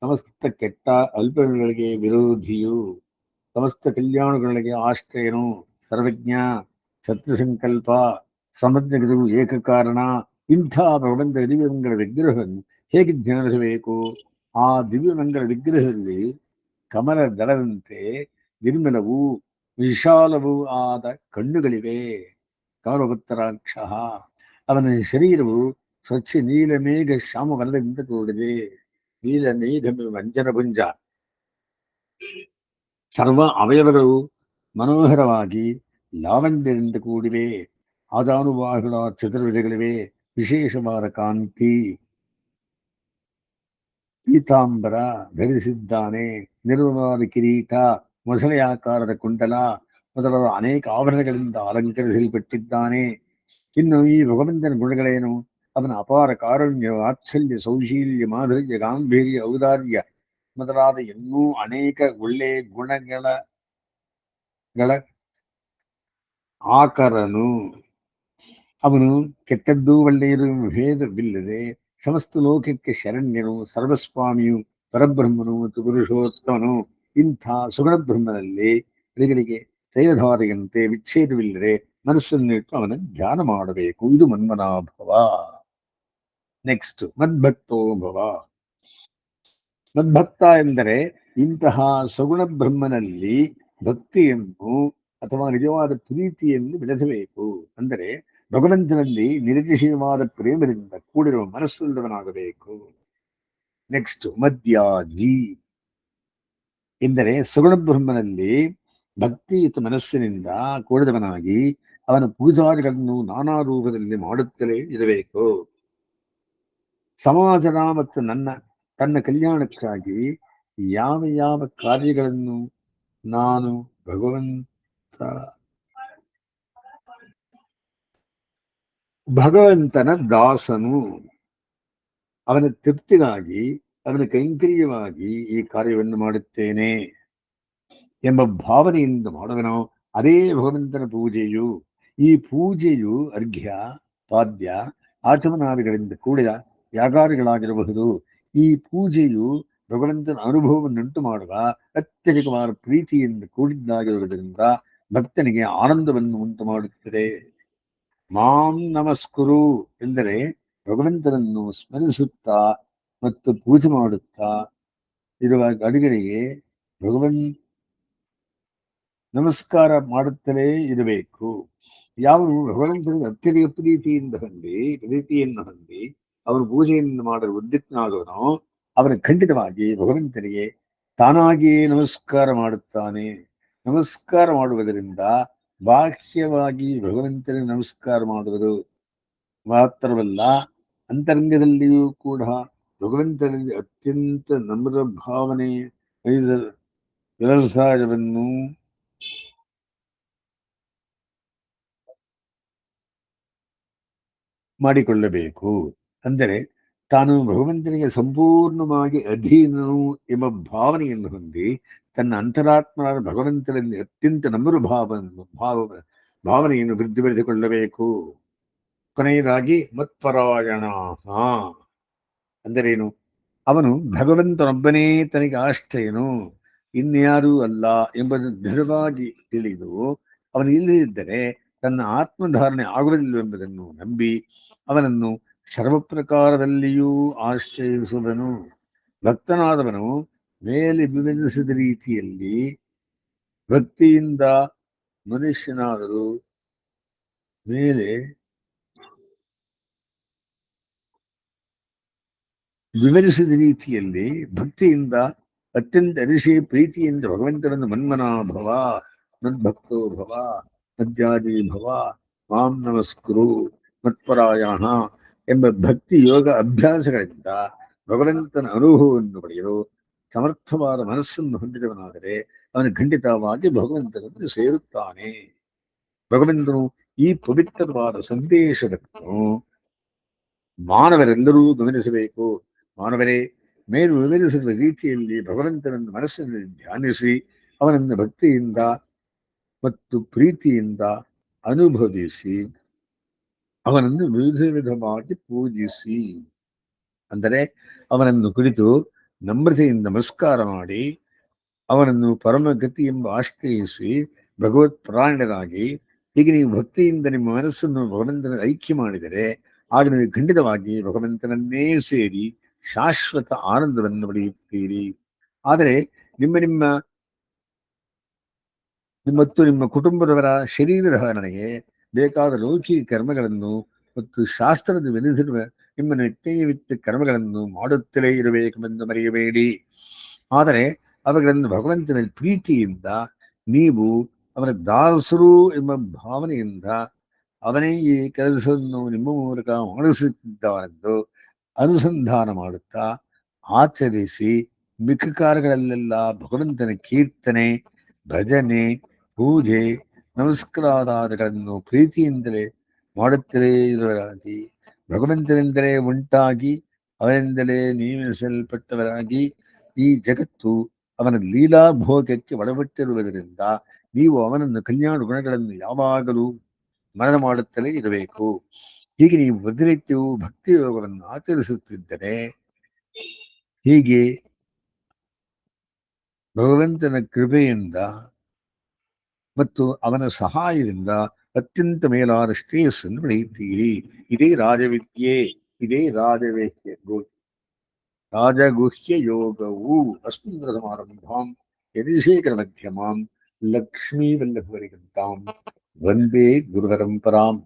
ಸಮಸ್ತ ಕೆಟ್ಟ ಅಲ್ಪಗಳಿಗೆ ವಿರೋಧಿಯು, ಸಮಸ್ತ ಕಲ್ಯಾಣಗಳಿಗೆ ಆಶ್ರಯನು, ಸರ್ವಜ್ಞ, ಸತ್ಯಸಂಕಲ್ಪ, ಸಮಜ್ಞರು, ಏಕಕಾರಣ. ಇಂಥ ಭಗವಂತ ದಿವ್ಯಮಂಗಳ ವಿಗ್ರಹವನ್ನು ಹೇಗೆ ಧ್ಯಾನಿಸಬೇಕು? ಆ ದಿವ್ಯಮಂಗಳ ವಿಗ್ರಹದಲ್ಲಿ ಕಮಲ ದಳದಂತೆ ನಿರ್ಮಲವೂ ವಿಶಾಲವೂ ಆದ ಕಣ್ಣುಗಳಿವೆ. ಕಮಲಪುತ್ತರಾಕ್ಷ ಅವನ ಶರೀರವು ಸ್ವಚ್ಛ ನೀಲಮೇಘ ಶ್ಯಾಮವರ್ಣದಿಂದ ಕೂಡಿದೆ. ನೀಲಮೇಘ ವಂಜನಭುಂಜ. ಸರ್ವ ಅವಯವಗಳು ಮನೋಹರವಾಗಿ ಲಾವಣ್ಯದಿಂದ ಕೂಡಿವೆ. ಆದಾನುಬಾಹುಗಳ ಚತುರ್ಭುಜಗಳಿವೆ. ವಿಶೇಷವಾದ ಕಾಂತಿ. ಪೀತಾಂಬರ ಧರಿಸಿದ್ದಾನೆ. ನಿರ್ಮಲವಾದ ಕಿರೀಟ, ಮೊಸಳೆ ಆಕಾರದ ಕುಂಡಲ ಮೊದಲಾದ ಅನೇಕ ಆಭರಣಗಳಿಂದ ಅಲಂಕರಿಸಲ್ಪಟ್ಟಿದ್ದಾನೆ. ಇನ್ನು ಈ ಭಗವಂತನ ಗುಣಗಳೇನು? ಅವನ ಅಪಾರ ಕಾರುಣ್ಯ, ವಾತ್ಸಲ್ಯ, ಸೌಶೀಲ್ಯ, ಮಾಧುರ್ಯ, ಗಾಂಭೀರ್ಯ, ಔದಾರ್ಯ ಮೊದಲಾದ ಇನ್ನೂ ಅನೇಕ ಒಳ್ಳೆಯ ಗುಣಗಳ ಆಕರನು. ಅವನು ಕೆಟ್ಟದ್ದೂ ಒಳ್ಳೆಯದು ಭೇದವಿಲ್ಲದೆ ಸಮಸ್ತ ಲೋಕಕ್ಕೆ ಶರಣ್ಯನು, ಸರ್ವಸ್ವಾಮಿಯು, ಪರಬ್ರಹ್ಮನು ಮತ್ತು ಪುರುಷೋತ್ತಮನು. ಇಂಥ ಸುಗುಣ ಬ್ರಹ್ಮನಲ್ಲಿ ಗಳಿಗೆ ತೈಲಧಾರೆಯಂತೆ ವಿಚ್ಛೇದವಿಲ್ಲದೆ ಮನಸ್ಸನ್ನಿಟ್ಟು ಅವನ ಧ್ಯಾನ ಮಾಡಬೇಕು. ಇದು ಮನ್ಮನಾಭವ. ನೆಕ್ಸ್ಟ್, ಮದ್ಭಕ್ತೋ ಭವ. ಮದ್ಭಕ್ತ ಎಂದರೆ ಇಂತಹ ಸಗುಣ ಬ್ರಹ್ಮನಲ್ಲಿ ಭಕ್ತಿಯನ್ನು ಅಥವಾ ನಿಜವಾದ ಪ್ರೀತಿಯನ್ನು ಬೆಳೆಸಬೇಕು. ಅಂದರೆ ಭಗವಂತನಲ್ಲಿ ನಿರತಿಶಯವಾದ ಪ್ರೇಮದಿಂದ ಕೂಡಿರುವ ಮನಸ್ಸುಳ್ಳವನಾಗಬೇಕು. ನೆಕ್ಸ್ಟ್, ಮದ್ಯಾಜಿ ಎಂದರೆ ಸಗುಣ ಬ್ರಹ್ಮನಲ್ಲಿ ಭಕ್ತಿಯುತ ಮನಸ್ಸಿನಿಂದ ಕೂಡಿದವನಾಗಿ ಅವನ ಪೂಜಾರಿಗಳನ್ನು ನಾನಾ ರೂಪದಲ್ಲಿ ಮಾಡುತ್ತಲೇ ಇರಬೇಕು. ಸಮಾಜದ ಮತ್ತು ತನ್ನ ಕಲ್ಯಾಣಕ್ಕಾಗಿ ಯಾವ ಯಾವ ಕಾರ್ಯಗಳನ್ನು ನಾನು ಭಗವಂತನ ದಾಸನು, ಅವನ ತೃಪ್ತಿಗಾಗಿ, ಅವನ ಕೈಂಕರ್ಯವಾಗಿ ಈ ಕಾರ್ಯವನ್ನು ಮಾಡುತ್ತೇನೆ ಎಂಬ ಭಾವನೆಯಿಂದ ಮಾಡುವನೋ ಅದೇ ಭಗವಂತನ ಪೂಜೆಯು. ಈ ಪೂಜೆಯು ಅರ್ಘ್ಯ, ಪಾದ್ಯ, ಆಚಮನಾದಿಗಳಿಂದ ಕೂಡಿದ ಯಾಗಾದಿಗಳಾಗಿರಬಹುದು. ಈ ಪೂಜೆಯು ಭಗವಂತನ ಅನುಭವವನ್ನುಂಟು ಮಾಡುವ ಅತ್ಯಧಿಕವಾದ ಪ್ರೀತಿಯಿಂದ ಕೂಡಿದ್ದಾಗಿರುವುದರಿಂದ ಭಕ್ತನಿಗೆ ಆನಂದವನ್ನು ಉಂಟು ಮಾಡುತ್ತದೆ. ಮಾಂ ನಮಸ್ಕುರು ಎಂದರೆ ಭಗವಂತನನ್ನು ಸ್ಮರಿಸುತ್ತಾ ಮತ್ತು ಪೂಜೆ ಮಾಡುತ್ತಾ ಇರುವ ಅಡಿಗಳಿಗೆ ನಮಸ್ಕಾರ ಮಾಡುತ್ತಲೇ ಇರಬೇಕು. ಯಾವನು ಭಗವಂತನ ಅತ್ಯಧಿಕ ಪ್ರೀತಿಯನ್ನು ಹೊಂದಿ ಅವನು ಪೂಜೆಯನ್ನು ಮಾಡಲು ಉದ್ಯುಕ್ತನಾಗುವನೋ ಅವನು ಖಂಡಿತವಾಗಿ ಭಗವಂತನಿಗೆ ತಾನಾಗಿಯೇ ನಮಸ್ಕಾರ ಮಾಡುತ್ತಾನೆ. ನಮಸ್ಕಾರ ಮಾಡುವುದರಿಂದ ಬಾಹ್ಯವಾಗಿ ಭಗವಂತನಿಗೆ ನಮಸ್ಕಾರ ಮಾಡುವುದು ಮಾತ್ರವಲ್ಲ, ಅಂತರಂಗದಲ್ಲಿಯೂ ಕೂಡ ಭಗವಂತನಲ್ಲಿ ಅತ್ಯಂತ ನಮ್ರ ಭಾವನೆ ವ್ಯವಸಾಯವನ್ನು ಮಾಡಿಕೊಳ್ಳಬೇಕು. ಅಂದರೆ ತಾನು ಭಗವಂತನಿಗೆ ಸಂಪೂರ್ಣವಾಗಿ ಅಧೀನನು ಎಂಬ ಭಾವನೆಯನ್ನು ಹೊಂದಿ ತನ್ನ ಅಂತರಾತ್ಮನಾದ ಭಗವಂತನಲ್ಲಿ ಅತ್ಯಂತ ನಮ್ರ ಭಾವನೆಯನ್ನು ವೃದ್ಧಿಪಡಿಸಿಕೊಳ್ಳಬೇಕು. ಕೊನೆಯದಾಗಿ ಮತ್ಪರಾಯಣ ಅಂದರೇನು? ಅವನು ಭಗವಂತನೊಬ್ಬನೇ ತನಗೆ ಆಶ್ರಯನು, ಇನ್ಯಾರೂ ಅಲ್ಲ ಎಂಬುದನ್ನು ದೃಢವಾಗಿ ತಿಳಿದು ಅವನು ಇಲ್ಲದಿದ್ದರೆ ತನ್ನ ಆತ್ಮಧಾರಣೆ ಆಗುವುದಿಲ್ಲವೆಂಬುದನ್ನು ನಂಬಿ ಅವನನ್ನು ಸರ್ವ ಪ್ರಕಾರದಲ್ಲಿಯೂ ಆಶ್ರಯಿಸುವನು. ಭಕ್ತನಾದವನು ಮೇಲೆ ವಿವರಿಸಿದ ರೀತಿಯಲ್ಲಿ ಭಕ್ತಿಯಿಂದ ಮನುಷ್ಯನಾದರೂ ಮೇಲೆ ವಿವರಿಸಿದ ರೀತಿಯಲ್ಲಿ ಭಕ್ತಿಯಿಂದ ಅತ್ಯಂತ ಅರಿಸಿ ಪ್ರೀತಿಯಿಂದ ಭಗವಂತನನ್ನು ಮನ್ಮನಾಭವ, ಮದ್ಭಕ್ತೋ ಭವ, ಮದ್ಯಾದಿ ಭವ, ಮಾಂ ನಮಸ್ಕುರು, ಮತ್ಪರಾಯಣ ಎಂಬ ಭಕ್ತಿ ಯೋಗ ಅಭ್ಯಾಸಗಳಿಂದ ಭಗವಂತನ ಅನುಭವವನ್ನು ಪಡೆಯಲು ಸಮರ್ಥವಾದ ಮನಸ್ಸನ್ನು ಹೊಂದಿದವನಾದರೆ ಅವನು ಖಂಡಿತವಾಗಿ ಭಗವಂತನನ್ನು ಸೇರುತ್ತಾನೆ. ಭಗವಂತನು ಈ ಪವಿತ್ರವಾದ ಸಂದೇಶವನ್ನು ಮಾನವರೆಲ್ಲರೂ ಗಮನಿಸಬೇಕು. ಮಾನವರೇ, ಮೇಲು ವಿವರಿಸಿದ ರೀತಿಯಲ್ಲಿ ಭಗವಂತನನ್ನು ಮನಸ್ಸಿನಲ್ಲಿ ಧ್ಯಾನಿಸಿ ಅವನನ್ನು ಭಕ್ತಿಯಿಂದ ಮತ್ತು ಪ್ರೀತಿಯಿಂದ ಅನುಭವಿಸಿ ಅವನನ್ನು ವಿಧವಾಗಿ ಪೂಜಿಸಿ. ಅಂದರೆ ಅವನನ್ನು ಕುರಿತು ನಮ್ರತೆಯಿಂದ ನಮಸ್ಕಾರ ಮಾಡಿ ಅವನನ್ನು ಪರಮಗತಿ ಎಂಬ ಆಶ್ರಯಿಸಿ ಭಗವತ್ ಪ್ರಾಣರಾಗಿ ಹೀಗೆ ನೀವು ಭಕ್ತಿಯಿಂದ ನಿಮ್ಮ ಮನಸ್ಸನ್ನು ಭಗವಂತನ ಐಕ್ಯ ಮಾಡಿದರೆ ಆಗ ನೀವು ಖಂಡಿತವಾಗಿ ಭಗವಂತನನ್ನೇ ಸೇರಿ ಶಾಶ್ವತ ಆನಂದವನ್ನು ಪಡೆಯುತ್ತೀರಿ. ಆದರೆ ನಿಮ್ಮ ಕುಟುಂಬದವರ ಶರೀರಧಾರಣೆಗೆ ಬೇಕಾದ ಲೌಕಿಕ ಕರ್ಮಗಳನ್ನು ಮತ್ತು ಶಾಸ್ತ್ರದ ವಿಧಿಸಿರುವ ನಿಮ್ಮ ನಿತ್ಯ ಕರ್ಮಗಳನ್ನು ಮಾಡುತ್ತಲೇ ಇರಬೇಕೆಂದು ಮರೆಯಬೇಡಿ. ಆದರೆ ಅವುಗಳನ್ನು ಭಗವಂತನ ಪ್ರೀತಿಯಿಂದ ನೀವು ಅವನ ದಾಸರು ಎಂಬ ಭಾವನೆಯಿಂದ ಅವನೇ ಈ ಕೆಲಸವನ್ನು ನಿಮ್ಮ ಮೂಲಕ ಮಾಡಿಸುತ್ತಿದ್ದಾನೆಂದು ಅನುಸಂಧಾನ ಮಾಡುತ್ತಾ ಆಚರಿಸಿ ಮಿಕ್ಕ ಕಾರ್ಯಗಳಲ್ಲೆಲ್ಲ ಭಗವಂತನ ಕೀರ್ತನೆ, ಭಜನೆ, ಪೂಜೆ, ನಮಸ್ಕಾರಾದಿಗಳನ್ನು ಪ್ರೀತಿಯಿಂದಲೇ ಮಾಡುತ್ತಲೇ ಇರುವರಾಗಿ, ಭಗವಂತನಿಂದಲೇ ಉಂಟಾಗಿ ಅವನಿಂದಲೇ ನೇಮಿಸಲ್ಪಟ್ಟವರಾಗಿ ಈ ಜಗತ್ತು ಅವನ ಲೀಲಾ ಭೋಗಕ್ಕೆ ಒಳಪಟ್ಟಿರುವುದರಿಂದ ನೀವು ಅವನನ್ನು ಕಲ್ಯಾಣ ಗುಣಗಳನ್ನು ಯಾವಾಗಲೂ ಮನನ ಮಾಡುತ್ತಲೇ ಇರಬೇಕು. ಹೀಗೆ ನೀವು ಪ್ರತಿನಿತ್ಯವೂ ಭಕ್ತಿ ಯೋಗವನ್ನು ಆಚರಿಸುತ್ತಿದ್ದರೆ ಹೀಗೆ ಭಗವಂತನ ಕೃಪೆಯಿಂದ ಮತ್ತು ಅವನ ಸಹಾಯದಿಂದ ಅತ್ಯಂತ ಮೇಲಾದ ಶ್ರೇಯಸ್ಸನ್ನು ಪಡೆಯುತ್ತೀರಿ. ಇದೇ ರಾಜವಿದ್ಯೆ, ಇದೇ ರಾಜಗುಹ್ಯ ಯೋಗವು. ಅಸ್ಮಿನ್ ಸಮಾರಂಭಾಂ ಯತಿಶೇಖರ ಮಧ್ಯಮಾಂ ಲಕ್ಷ್ಮೀವಲ್ಲಭಪರ್ಯಂತಾಂ ವಂದೇ ಗುರುಪರಂಪರಾಂ.